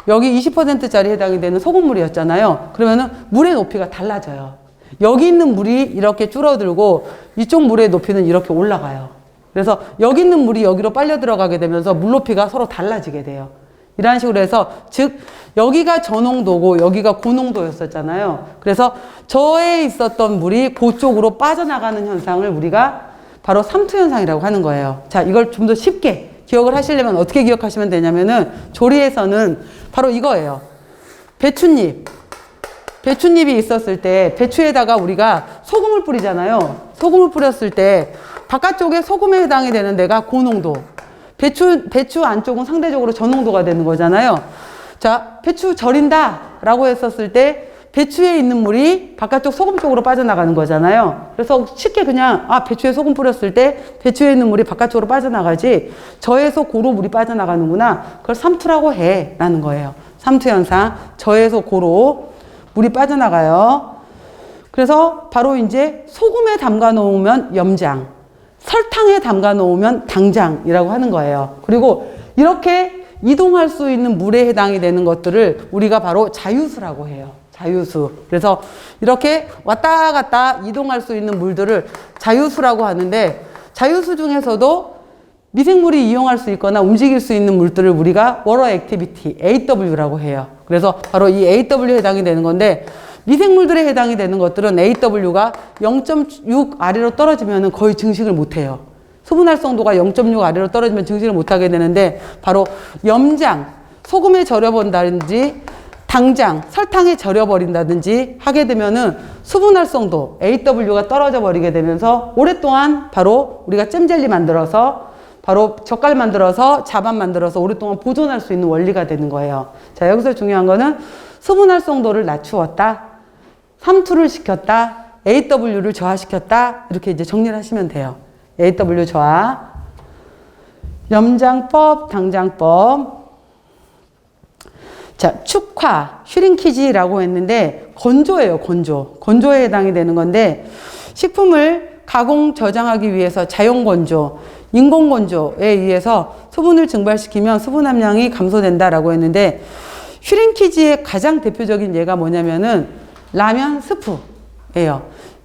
S2: 여기 20%짜리 해당이 되는 소금물이었잖아요. 그러면은 물의 높이가 달라져요. 여기 있는 물이 이렇게 줄어들고 이쪽 물의 높이는 이렇게 올라가요. 그래서 여기 있는 물이 여기로 빨려 들어가게 되면서 물 높이가 서로 달라지게 돼요. 이런 식으로 해서 즉 여기가 저농도고 여기가 고농도였었잖아요. 그래서 저에 있었던 물이 그쪽으로 빠져나가는 현상을 우리가 바로 삼투 현상이라고 하는 거예요. 자, 이걸 좀 더 쉽게 기억을 하시려면 어떻게 기억하시면 되냐면은 조리에서는 바로 이거예요. 배춧잎이 있었을 때 배추에다가 우리가 소금을 뿌리잖아요. 소금을 뿌렸을 때 바깥쪽에 소금에 해당이 되는 데가 고농도, 배추 안쪽은 상대적으로 저농도가 되는 거잖아요. 자, 배추 절인다 라고 했었을 때 배추에 있는 물이 바깥쪽 소금 쪽으로 빠져나가는 거잖아요. 그래서 쉽게 그냥 배추에 소금 뿌렸을 때 배추에 있는 물이 바깥쪽으로 빠져나가지 저에서 고로 물이 빠져나가는구나. 그걸 삼투라고 해 라는 거예요. 삼투 현상. 저에서 고로 물이 빠져나가요. 그래서 바로 이제 소금에 담가 놓으면 염장, 설탕에 담가 놓으면 당장이라고 하는 거예요. 그리고 이렇게 이동할 수 있는 물에 해당이 되는 것들을 우리가 바로 자유수라고 해요. 자유수. 그래서 이렇게 왔다 갔다 이동할 수 있는 물들을 자유수라고 하는데 자유수 중에서도 미생물이 이용할 수 있거나 움직일 수 있는 물들을 우리가 워터 액티비티, AW라고 해요. 그래서 바로 이 AW에 해당이 되는 건데 미생물들에 해당이 되는 것들은 AW가 0.6 아래로 떨어지면 거의 증식을 못해요. 수분 활성도가 0.6 아래로 떨어지면 증식을 못하게 되는데 바로 염장, 소금에 절여본다든지 당장, 설탕에 절여버린다든지 하게 되면은 수분 활성도 AW가 떨어져 버리게 되면서 오랫동안 바로 우리가 잼젤리 만들어서 바로 젓갈 만들어서 자반 만들어서 오랫동안 보존할 수 있는 원리가 되는 거예요. 자, 여기서 중요한 거는 수분 활성도를 낮추었다, 삼투를 시켰다, AW를 저하시켰다 이렇게 이제 정리를 하시면 돼요. AW 저하, 염장법, 당장법. 자, 축화, 슈링키지라고 했는데 건조예요, 건조. 건조에 해당이 되는 건데 식품을 가공 저장하기 위해서 자연 건조, 인공 건조에 의해서 수분을 증발시키면 수분 함량이 감소된다라고 했는데 슈링키지의 가장 대표적인 예가 뭐냐면은 라면 스프예요.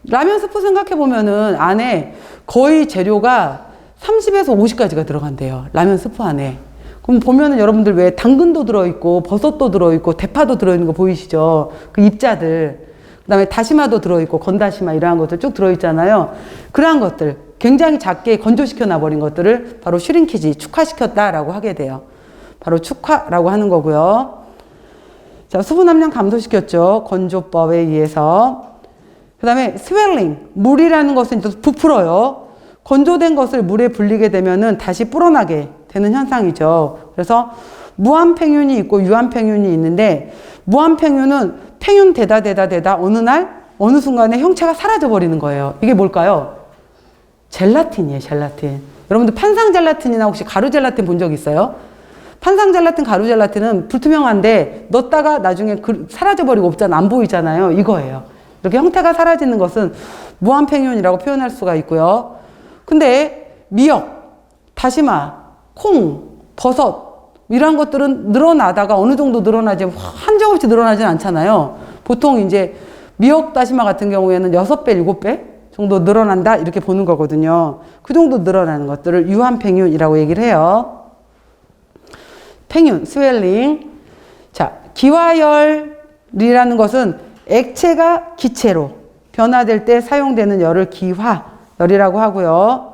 S2: 라면 스프 생각해 보면은 안에 거의 재료가 30에서 50가지가 들어간대요. 라면 스프 안에. 그럼 보면은 여러분들 왜 당근도 들어있고 버섯도 들어있고 대파도 들어있는 거 보이시죠? 그 잎자들. 그 다음에 다시마도 들어있고 건다시마 이러한 것들 쭉 들어있잖아요. 그러한 것들 굉장히 작게 건조시켜 놔버린 것들을 바로 슈링키지, 축화시켰다라고 하게 돼요. 바로 축화라고 하는 거고요. 자, 수분 함량 감소시켰죠. 건조법에 의해서. 그 다음에 스웰링, 물이라는 것은 이제 부풀어요. 건조된 것을 물에 불리게 되면은 다시 불어나게 되는 현상이죠. 그래서 무한팽윤이 있고 유한팽윤이 있는데 무한팽윤은 팽윤 되다 어느 날 어느 순간에 형체가 사라져 버리는 거예요. 이게 뭘까요? 젤라틴이에요, 젤라틴. 여러분들 판상 젤라틴이나 혹시 가루 젤라틴 본 적 있어요? 판상 젤라틴, 가루 젤라틴은 불투명한데 넣었다가 나중에 사라져 버리고 없잖아, 안 보이잖아요. 이거예요. 이렇게 형태가 사라지는 것은 무한팽윤이라고 표현할 수가 있고요. 근데 미역, 다시마, 콩, 버섯 이런 것들은 늘어나다가 어느 정도 늘어나지 한정없이 늘어나진 않잖아요. 보통 이제 미역 다시마 같은 경우에는 6배, 7배 정도 늘어난다 이렇게 보는 거거든요. 그 정도 늘어나는 것들을 유한팽윤이라고 얘기를 해요. 팽윤, 스웰링. 자, 기화열이라는 것은 액체가 기체로 변화될 때 사용되는 열을 기화열이라고 하고요.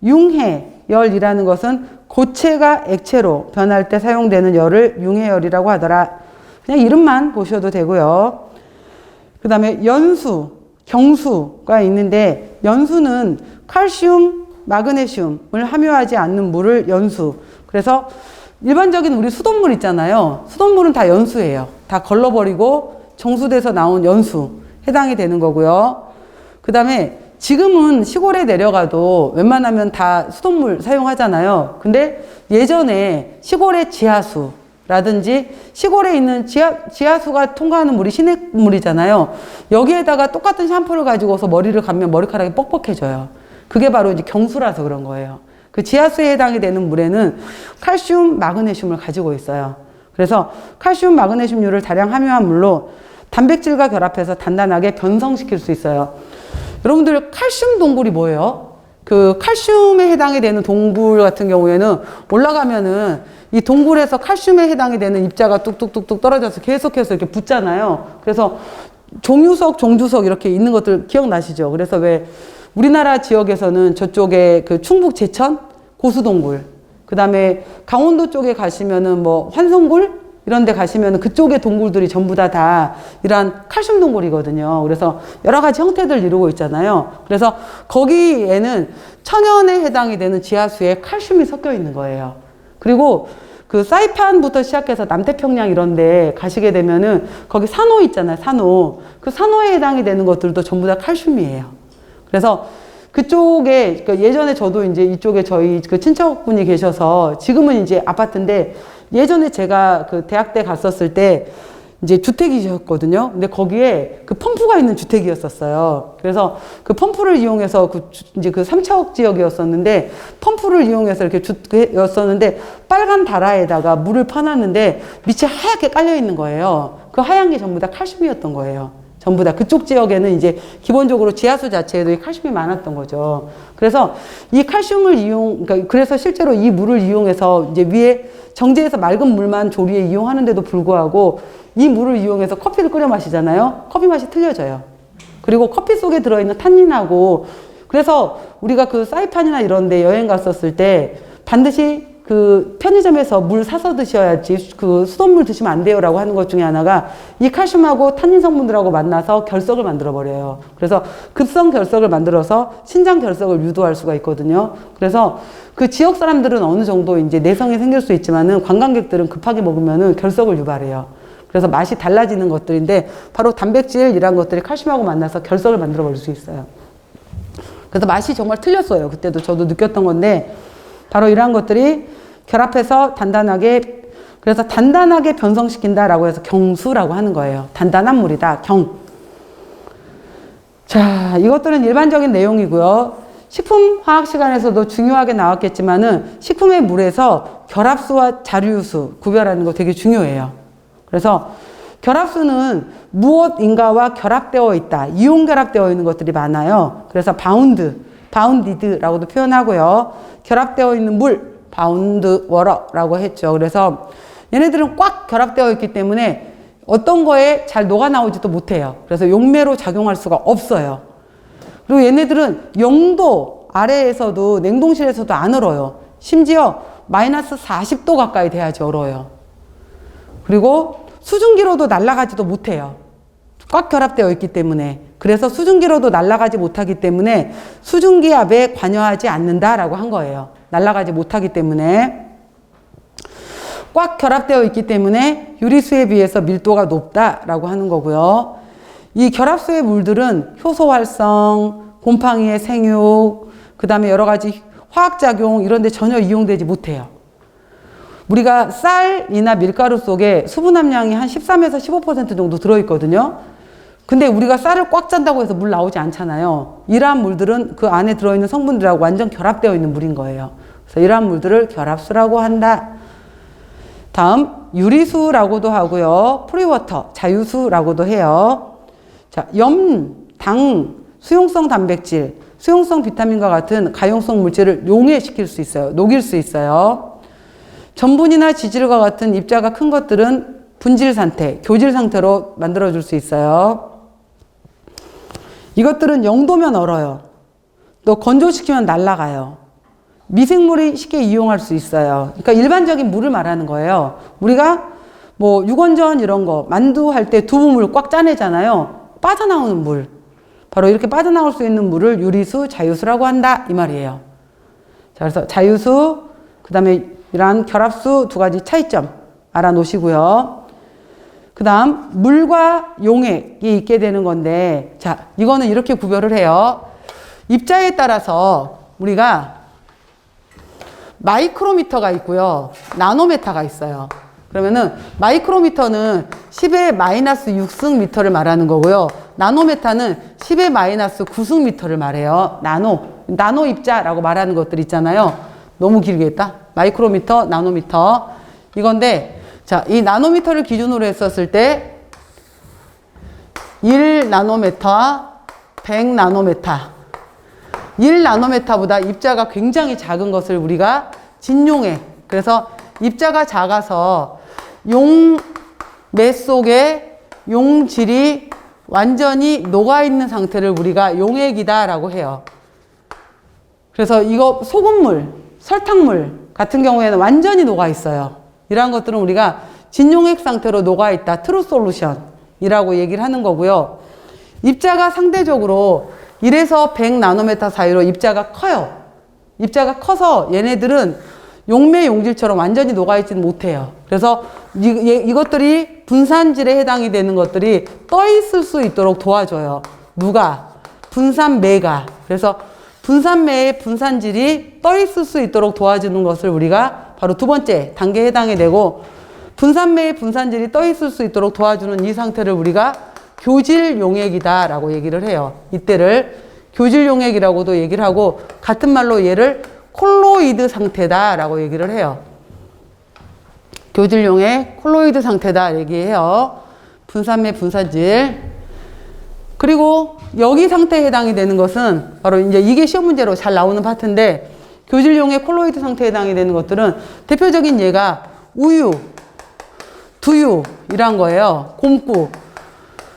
S2: 융해열이라는 것은 고체가 액체로 변할 때 사용되는 열을 융해열이라고 하더라. 그냥 이름만 보셔도 되고요. 그 다음에 연수, 경수가 있는데 연수는 칼슘, 마그네슘을 함유하지 않는 물을 연수. 그래서 일반적인 우리 수돗물 있잖아요. 수돗물은 다 연수예요. 다 걸러버리고 정수돼서 나온 연수 해당이 되는 거고요. 그 다음에 지금은 시골에 내려가도 웬만하면 다 수돗물 사용하잖아요. 근데 예전에 시골의 지하수라든지 시골에 있는 지하수가 통과하는 물이 시냇물이잖아요. 여기에다가 똑같은 샴푸를 가지고서 머리를 감면 머리카락이 뻑뻑해져요. 그게 바로 이제 경수라서 그런 거예요. 그 지하수에 해당이 되는 물에는 칼슘, 마그네슘을 가지고 있어요. 그래서 칼슘, 마그네슘류를 다량 함유한 물로 단백질과 결합해서 단단하게 변성시킬 수 있어요. 여러분들 칼슘 동굴이 뭐예요? 그 칼슘에 해당이 되는 동굴 같은 경우에는 올라가면은 이 동굴에서 칼슘에 해당이 되는 입자가 뚝뚝뚝뚝 떨어져서 계속해서 이렇게 붙잖아요. 그래서 종유석, 종주석 이렇게 있는 것들 기억나시죠? 그래서 왜 우리나라 지역에서는 저쪽에 그 충북 제천 고수동굴, 그 다음에 강원도 쪽에 가시면은 뭐 환송굴 이런 데 가시면은 그쪽의 동굴들이 전부 다 이러한 칼슘 동굴이거든요. 그래서 여러 가지 형태들 이루고 있잖아요. 그래서 거기에는 천연에 해당이 되는 지하수에 칼슘이 섞여 있는 거예요. 그리고 그 사이판부터 시작해서 남태평양 이런 데 가시게 되면은 거기 산호 있잖아요. 산호. 그 산호에 해당이 되는 것들도 전부 다 칼슘이에요. 그래서 그쪽에, 그러니까 예전에 저도 이제 이쪽에 저희 그 친척분이 계셔서 지금은 이제 아파트인데 예전에 제가 그 대학 때 갔었을 때 이제 주택이셨거든요. 근데 거기에 그 펌프가 있는 주택이었었어요. 그래서 그 펌프를 이용해서 이제 그 3차옥 지역이었었는데 펌프를 이용해서 이렇게 였었는데 빨간 다라에다가 물을 퍼놨는데 밑에 하얗게 깔려 있는 거예요. 그 하얀 게 전부 다 칼슘이었던 거예요. 전부 다 그쪽 지역에는 이제 기본적으로 지하수 자체에도 이 칼슘이 많았던 거죠. 그래서 이 칼슘을 그러니까 그래서 실제로 이 물을 이용해서 이제 위에 정제해서 맑은 물만 조리에 이용하는데도 불구하고 이 물을 이용해서 커피를 끓여 마시잖아요. 커피 맛이 틀려져요. 그리고 커피 속에 들어있는 탄닌하고 그래서 우리가 그 사이판이나 이런 데 여행 갔었을 때 반드시 그 편의점에서 물 사서 드셔야지 그 수돗물 드시면 안 돼요라고 하는 것 중에 하나가 이 칼슘하고 탄닌 성분들하고 만나서 결석을 만들어 버려요. 그래서 급성 결석을 만들어서 신장 결석을 유도할 수가 있거든요. 그래서 그 지역 사람들은 어느 정도 이제 내성이 생길 수 있지만은 관광객들은 급하게 먹으면은 결석을 유발해요. 그래서 맛이 달라지는 것들인데 바로 단백질이란 것들이 칼슘하고 만나서 결석을 만들어 버릴 수 있어요. 그래서 맛이 정말 틀렸어요. 그때도 저도 느꼈던 건데 바로 이러한 것들이 결합해서 단단하게, 그래서 단단하게 변성시킨다라고 해서 경수라고 하는 거예요. 단단한 물이다. 경. 자, 이것들은 일반적인 내용이고요. 식품화학 시간에서도 중요하게 나왔겠지만은 식품의 물에서 결합수와 자류수 구별하는 거 되게 중요해요. 그래서 결합수는 무엇인가와 결합되어 있다. 이온 결합되어 있는 것들이 많아요. 그래서 바운디드라고도 표현하고요. 결합되어 있는 물, 바운드 워러라고 했죠. 그래서 얘네들은 꽉 결합되어 있기 때문에 어떤 거에 잘 녹아 나오지도 못해요. 그래서 용매로 작용할 수가 없어요. 그리고 얘네들은 0도 아래에서도 냉동실에서도 안 얼어요. 심지어 마이너스 40도 가까이 돼야지 얼어요. 그리고 수증기로도 날아가지도 못해요. 꽉 결합되어 있기 때문에. 그래서 수증기로도 날아가지 못하기 때문에 수증기압에 관여하지 않는다라고 한 거예요. 날아가지 못하기 때문에. 꽉 결합되어 있기 때문에 유리수에 비해서 밀도가 높다라고 하는 거고요. 이 결합수의 물들은 효소 활성, 곰팡이의 생육, 그 다음에 여러 가지 화학작용 이런 데 전혀 이용되지 못해요. 우리가 쌀이나 밀가루 속에 수분 함량이 한 13에서 15% 정도 들어있거든요. 근데 우리가 쌀을 꽉 짠다고 해서 물 나오지 않잖아요. 이러한 물들은 그 안에 들어있는 성분들하고 완전 결합되어 있는 물인 거예요. 그래서 이러한 물들을 결합수라고 한다. 다음 유리수라고도 하고요. 프리워터, 자유수라고도 해요. 자, 염, 당, 수용성 단백질, 수용성 비타민과 같은 가용성 물질을 용해시킬 수 있어요. 녹일 수 있어요. 전분이나 지질과 같은 입자가 큰 것들은 분질 상태, 교질 상태로 만들어줄 수 있어요. 이것들은 0도면 얼어요. 또 건조시키면 날아가요. 미생물이 쉽게 이용할 수 있어요. 그러니까 일반적인 물을 말하는 거예요. 우리가 뭐 육원전 이런 거 만두 할 때 두부물 꽉 짜내잖아요. 빠져나오는 물. 바로 이렇게 빠져나올 수 있는 물을 유리수, 자유수라고 한다 이 말이에요. 자, 그래서 자유수, 그 다음에 이러한 결합수 두 가지 차이점 알아놓으시고요. 그 다음 물과 용액이 있게 되는 건데, 자, 이거는 이렇게 구별을 해요. 입자에 따라서 우리가 마이크로미터가 있고요. 나노메타가 있어요. 그러면은 마이크로미터는 10의 마이너스 6승 미터를 말하는 거고요. 나노메타는 10의 마이너스 9승 미터를 말해요. 나노 입자라고 말하는 것들 있잖아요. 너무 길게 했다. 마이크로미터, 나노미터 이건데, 자, 이 나노미터를 기준으로 했었을 때 1나노메타, 100나노메타 1나노메타보다 입자가 굉장히 작은 것을 우리가 진용액, 그래서 입자가 작아서 용매 속에 용질이 완전히 녹아있는 상태를 우리가 용액이다 라고 해요. 그래서 이거 소금물, 설탕물 같은 경우에는 완전히 녹아있어요. 이러한 것들은 우리가 진용액 상태로 녹아있다, 트루 솔루션이라고 얘기를 하는 거고요. 입자가 상대적으로 1에서 100나노메타 사이로 입자가 커요. 입자가 커서 얘네들은 용매 용질처럼 완전히 녹아있지는 못해요. 그래서 이것들이 분산질에 해당이 되는 것들이 떠 있을 수 있도록 도와줘요. 누가? 분산매가. 그래서 분산매의 분산질이 떠 있을 수 있도록 도와주는 것을 우리가 바로 두 번째 단계에 해당이 되고, 분산매의 분산질이 떠 있을 수 있도록 도와주는 이 상태를 우리가 교질 용액이다 라고 얘기를 해요. 이때를 교질 용액이라고도 얘기를 하고, 같은 말로 얘를 콜로이드 상태다 라고 얘기를 해요. 교질 용액, 콜로이드 상태다 얘기해요. 분산매 분산질. 그리고 여기 상태에 해당이 되는 것은 바로 이제 이게 시험 문제로 잘 나오는 파트인데, 교질 용액, 콜로이드 상태에 해당이 되는 것들은 대표적인 예가 우유, 두유 이란 거예요. 곰국.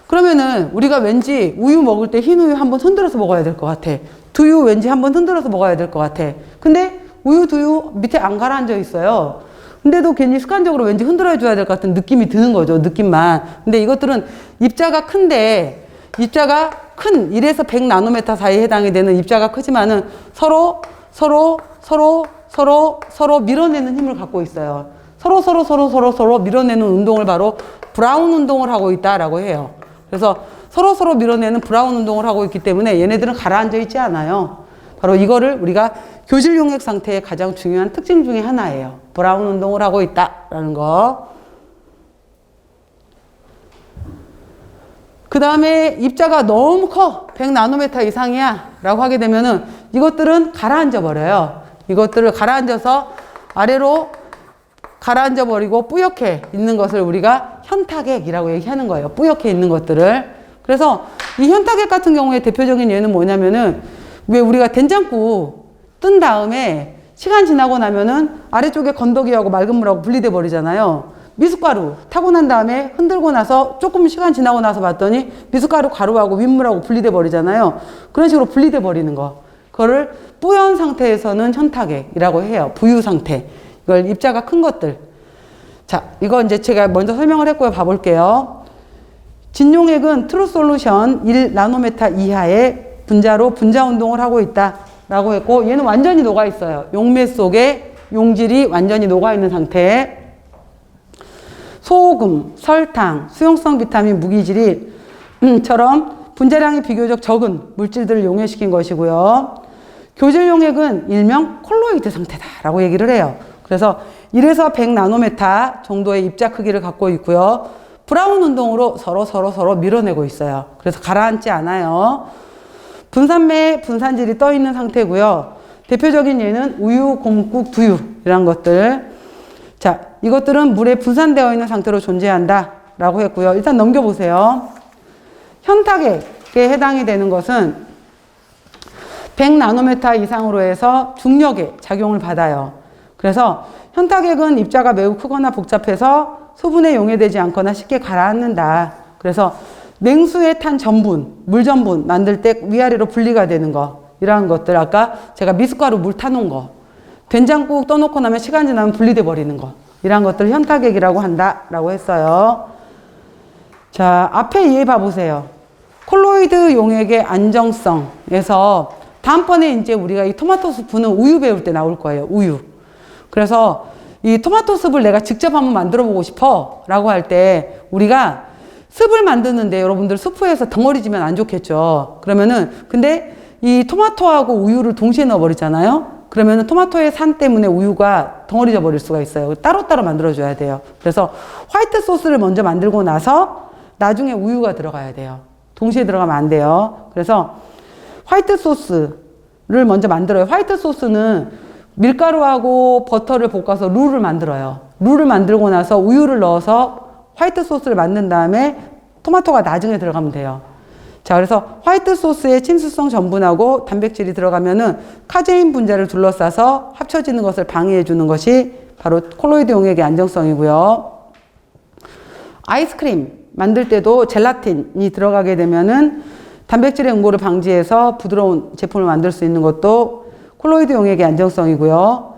S2: 그러면은 우리가 왠지 우유 먹을 때 흰 우유 한번 흔들어서 먹어야 될 것 같아. 두유 왠지 한번 흔들어서 먹어야 될 것 같아. 근데 우유, 두유 밑에 안 가라앉아 있어요. 근데도 괜히 습관적으로 왠지 흔들어 줘야 될 것 같은 느낌이 드는 거죠. 느낌만. 근데 이것들은 입자가 큰데, 입자가 큰 1에서 100나노메타 사이에 해당이 되는 입자가 크지만은 서로 밀어내는 힘을 갖고 있어요. 서로 밀어내는 운동을 바로 브라운 운동을 하고 있다라고 해요. 그래서 서로 밀어내는 브라운 운동을 하고 있기 때문에 얘네들은 가라앉아 있지 않아요. 바로 이거를 우리가 교질 용액 상태의 가장 중요한 특징 중에 하나예요. 브라운 운동을 하고 있다라는 거. 그 다음에 입자가 너무 커. 100나노메타 이상이야 라고 하게 되면은 이것들은 가라앉아 버려요. 이것들을 가라앉아서 아래로 가라앉아 버리고 뿌옇게 있는 것을 우리가 현타객이라고 얘기하는 거예요. 뿌옇게 있는 것들을. 그래서 이 현타객 같은 경우에 대표적인 예는 뭐냐면은, 왜 우리가 된장국 뜬 다음에 시간 지나고 나면은 아래쪽에 건더기하고 맑은 물하고 분리돼 버리잖아요. 미숫가루 타고 난 다음에 흔들고 나서 조금 시간 지나고 나서 봤더니 미숫가루 가루하고 윗물하고 분리돼 버리잖아요. 그런 식으로 분리돼 버리는 거. 그거를 뿌연 상태에서는 현타객이라고 해요. 부유 상태. 이걸 입자가 큰 것들. 자, 이거 이제 제가 먼저 설명을 했고요. 봐볼게요. 진용액은 트루 솔루션 1나노메타 이하의 분자로 분자 운동을 하고 있다라고 했고, 얘는 완전히 녹아 있어요. 용매 속에 용질이 완전히 녹아 있는 상태. 소금, 설탕, 수용성 비타민, 무기질처럼 분자량이 비교적 적은 물질들을 용해시킨 것이고요. 교질 용액은 일명 콜로이드 상태다라고 얘기를 해요. 그래서 1에서 100나노메타 정도의 입자 크기를 갖고 있고요. 브라운 운동으로 서로 밀어내고 있어요. 그래서 가라앉지 않아요. 분산매, 분산질이 떠 있는 상태고요. 대표적인 예는 우유, 곰국, 두유 이런 것들. 자, 이것들은 물에 분산되어 있는 상태로 존재한다 라고 했고요. 일단 넘겨보세요. 현탁액에 해당이 되는 것은 100나노메타 이상으로 해서 중력에 작용을 받아요. 그래서 현탁액은 입자가 매우 크거나 복잡해서 수분에 용해되지 않거나 쉽게 가라앉는다. 그래서 냉수에 탄 전분, 물 전분 만들 때 위아래로 분리가 되는 거, 이러한 것들, 아까 제가 미숫가루 물 타놓은 거, 된장국 떠놓고 나면 시간 지나면 분리돼 버리는 거, 이러한 것들 현탁액이라고 한다라고 했어요. 자, 앞에 이해 봐보세요. 콜로이드 용액의 안정성에서 다음번에 이제 우리가 이 토마토 수프는 우유 배울 때 나올 거예요. 우유. 그래서 이 토마토 습을 내가 직접 한번 만들어 보고 싶어 라고 할 때 우리가 습을 만드는데 여러분들 수프에서 덩어리 지면 안 좋겠죠. 그러면은 근데 이 토마토하고 우유를 동시에 넣어 버리잖아요. 그러면은 토마토의 산 때문에 우유가 덩어리져 버릴 수가 있어요. 따로따로 만들어 줘야 돼요. 그래서 화이트 소스를 먼저 만들고 나서 나중에 우유가 들어가야 돼요. 동시에 들어가면 안 돼요. 그래서 화이트 소스를 먼저 만들어요. 화이트 소스는 밀가루하고 버터를 볶아서 룰을 만들어요. 룰을 만들고 나서 우유를 넣어서 화이트 소스를 만든 다음에 토마토가 나중에 들어가면 돼요. 자, 그래서 화이트 소스에 침수성 전분하고 단백질이 들어가면은 카제인 분자를 둘러싸서 합쳐지는 것을 방해해 주는 것이 바로 콜로이드 용액의 안정성이고요. 아이스크림 만들 때도 젤라틴이 들어가게 되면은 단백질의 응고를 방지해서 부드러운 제품을 만들 수 있는 것도 콜로이드 용액의 안정성이고요.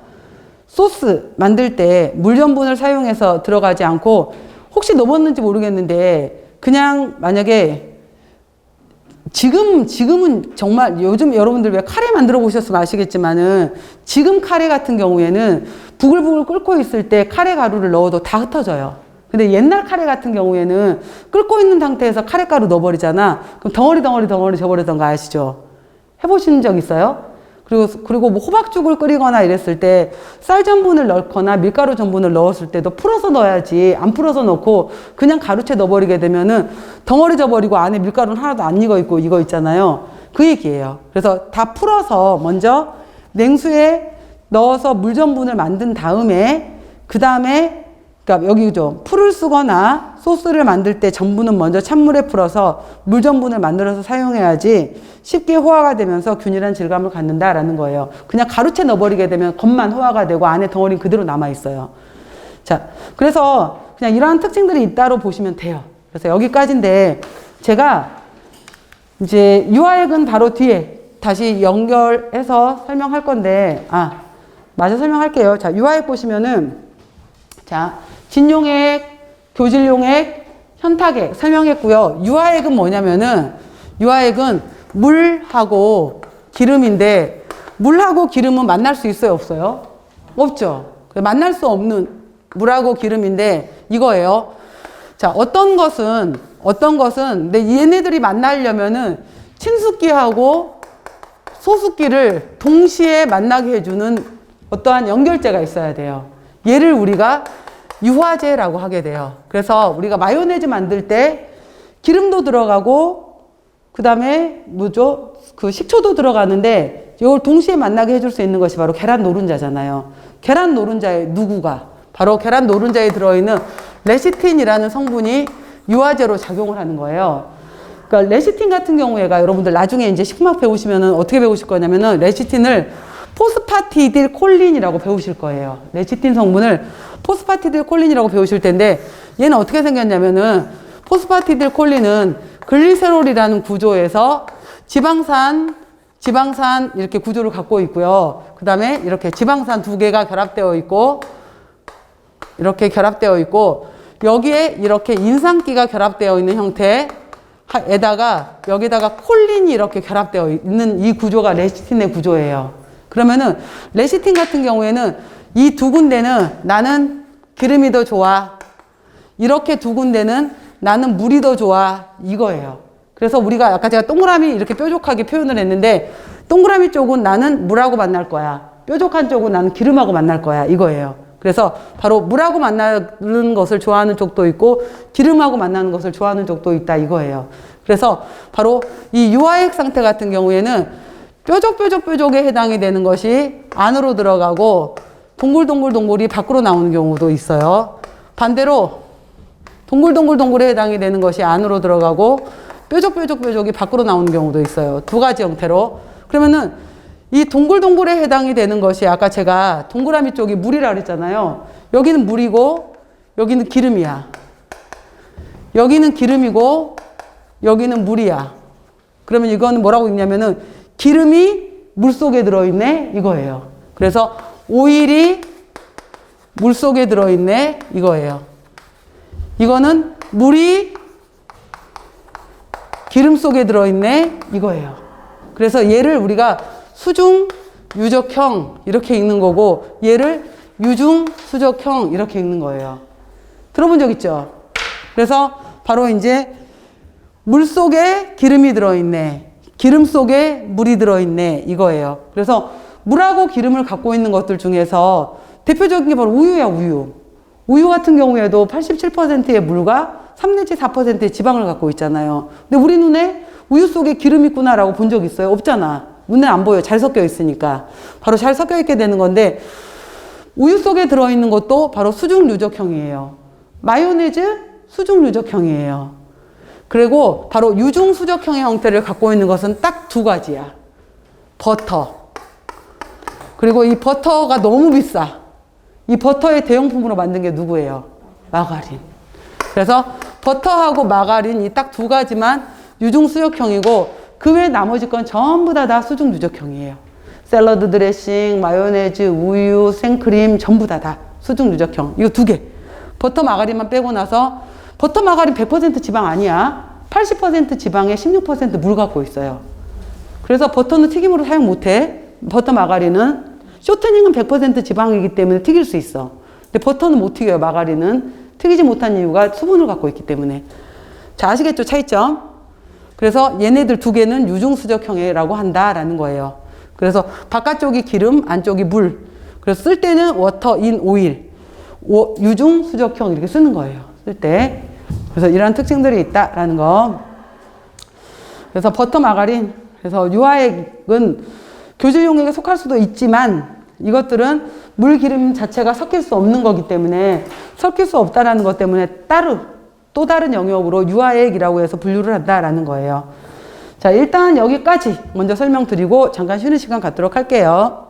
S2: 소스 만들 때 물 전분을 사용해서 들어가지 않고 혹시 넣었는지 모르겠는데 그냥 만약에 지금은 정말 요즘 여러분들 왜 카레 만들어 보셨으면 아시겠지만은 지금 카레 같은 경우에는 부글부글 끓고 있을 때 카레 가루를 넣어도 다 흩어져요. 근데 옛날 카레 같은 경우에는 끓고 있는 상태에서 카레 가루 넣어버리잖아. 그럼 덩어리 져버리던 거 아시죠? 해보신 적 있어요? 그리고 뭐 호박죽을 끓이거나 이랬을 때 쌀 전분을 넣거나 밀가루 전분을 넣었을 때도 풀어서 넣어야지. 안 풀어서 넣고 그냥 가루채 넣어버리게 되면은 덩어리 져버리고 안에 밀가루는 하나도 안 익어 있고 이거 있잖아요. 그 얘기예요. 그래서 다 풀어서 먼저 냉수에 넣어서 물 전분을 만든 다음에 그 다음에 그러니까 여기 좀 풀을 쓰거나 소스를 만들 때 전분은 먼저 찬물에 풀어서 물 전분을 만들어서 사용해야지 쉽게 호화가 되면서 균일한 질감을 갖는다라는 거예요. 그냥 가루채 넣어버리게 되면 겉만 호화가 되고 안에 덩어리는 그대로 남아있어요. 자, 그래서 그냥 이러한 특징들이 있다로 보시면 돼요. 그래서 여기까지인데 제가 이제 유화액은 바로 뒤에 다시 연결해서 설명할 건데 마저 설명할게요. 자, 유화액 보시면은 자, 진용액, 교질용액, 현탁액 설명했고요. 유화액은 뭐냐면은 유화액은 물하고 기름인데 물하고 기름은 만날 수 있어요, 없어요? 없죠. 만날 수 없는 물하고 기름인데 이거예요. 자, 어떤 것은 근데 얘네들이 만나려면은 친숙기하고 소숙기를 동시에 만나게 해주는 어떠한 연결제가 있어야 돼요. 얘를 우리가 유화제라고 하게 돼요. 그래서 우리가 마요네즈 만들 때 기름도 들어가고 그 다음에 뭐죠? 그 식초도 들어가는데 이걸 동시에 만나게 해줄 수 있는 것이 바로 계란 노른자잖아요. 계란 노른자의 누구가? 바로 계란 노른자에 들어있는 레시틴이라는 성분이 유화제로 작용을 하는 거예요. 그러니까 레시틴 같은 경우에가 여러분들 나중에 이제 식품학 배우시면은 어떻게 배우실 거냐면은 레시틴을 포스파티딜 콜린이라고 배우실 거예요. 레시틴 성분을 포스파티딜 콜린이라고 배우실 텐데 얘는 어떻게 생겼냐면은 포스파티딜 콜린은 글리세롤이라는 구조에서 지방산 이렇게 구조를 갖고 있고요. 그 다음에 이렇게 지방산 두 개가 결합되어 있고 이렇게 결합되어 있고 여기에 이렇게 인산기가 결합되어 있는 형태에다가 여기다가 콜린이 이렇게 결합되어 있는 이 구조가 레시틴의 구조예요. 그러면은 레시틴 같은 경우에는 이 두 군데는 나는 기름이 더 좋아. 이렇게 두 군데는 나는 물이 더 좋아. 이거예요. 그래서 우리가 아까 제가 동그라미 이렇게 뾰족하게 표현을 했는데 동그라미 쪽은 나는 물하고 만날 거야. 뾰족한 쪽은 나는 기름하고 만날 거야. 이거예요. 그래서 바로 물하고 만나는 것을 좋아하는 쪽도 있고 기름하고 만나는 것을 좋아하는 쪽도 있다. 이거예요. 그래서 바로 이 유화액 상태 같은 경우에는 뾰족에 해당이 되는 것이 안으로 들어가고 동글동글이 밖으로 나오는 경우도 있어요. 반대로 동글동글에 해당이 되는 것이 안으로 들어가고 뾰족이 밖으로 나오는 경우도 있어요. 두 가지 형태로. 그러면은 이 동글동글에 해당이 되는 것이 아까 제가 동그라미 쪽이 물이라 그랬잖아요. 여기는 물이고 여기는 기름이야. 여기는 기름이고 여기는 물이야. 그러면 이거는 뭐라고 읽냐면은 기름이 물 속에 들어있네 이거예요. 그래서 오일이 물 속에 들어있네 이거예요. 이거는 물이 기름 속에 들어있네 이거예요. 그래서 얘를 우리가 수중 유적형 이렇게 읽는 거고 얘를 유중 수적형 이렇게 읽는 거예요. 들어본 적 있죠? 그래서 바로 이제 물 속에 기름이 들어있네. 기름 속에 물이 들어있네. 이거예요. 그래서 물하고 기름을 갖고 있는 것들 중에서 대표적인 게 바로 우유야, 우유. 우유 같은 경우에도 87%의 물과 3 내지 4%의 지방을 갖고 있잖아요. 근데 우리 눈에 우유 속에 기름 있구나라고 본 적 있어요? 없잖아. 눈에 안 보여. 잘 섞여 있으니까. 바로 잘 섞여 있게 되는 건데 우유 속에 들어있는 것도 바로 수중 유적형이에요. 마요네즈 수중 유적형이에요. 그리고 바로 유중 수적형의 형태를 갖고 있는 것은 딱 두 가지야. 버터. 그리고 이 버터가 너무 비싸. 이 버터의 대용품으로 만든 게 누구예요? 마가린. 그래서 버터하고 마가린 이 딱 두 가지만 유중 수적형이고 그 외 나머지 건 전부 다 수중 유적형이에요. 샐러드 드레싱, 마요네즈, 우유, 생크림 전부 다 수중 유적형. 이거 두 개. 버터 마가린만 빼고 나서 버터 마가린 100% 지방 아니야. 80% 지방에 16% 물 갖고 있어요. 그래서 버터는 튀김으로 사용 못해. 버터 마가린은 쇼트닝은 100% 지방이기 때문에 튀길 수 있어. 근데 버터는 못 튀겨요. 마가린은 튀기지 못한 이유가 수분을 갖고 있기 때문에. 자, 아시겠죠? 차이점. 그래서 얘네들 두 개는 유중수적형이라고 한다라는 거예요. 그래서 바깥쪽이 기름, 안쪽이 물. 그래서 쓸 때는 워터 인 오일. 유중수적형 이렇게 쓰는 거예요. 쓸 때. 그래서 이런 특징들이 있다라는 거. 그래서 버터 마가린. 그래서 유화액은 교제용액에 속할 수도 있지만 이것들은 물 기름 자체가 섞일 수 없는 거기 때문에 섞일 수 없다라는 것 때문에 또 다른 영역으로 유화액이라고 해서 분류를 한다라는 거예요. 자, 일단 여기까지 먼저 설명드리고 잠깐 쉬는 시간 갖도록 할게요.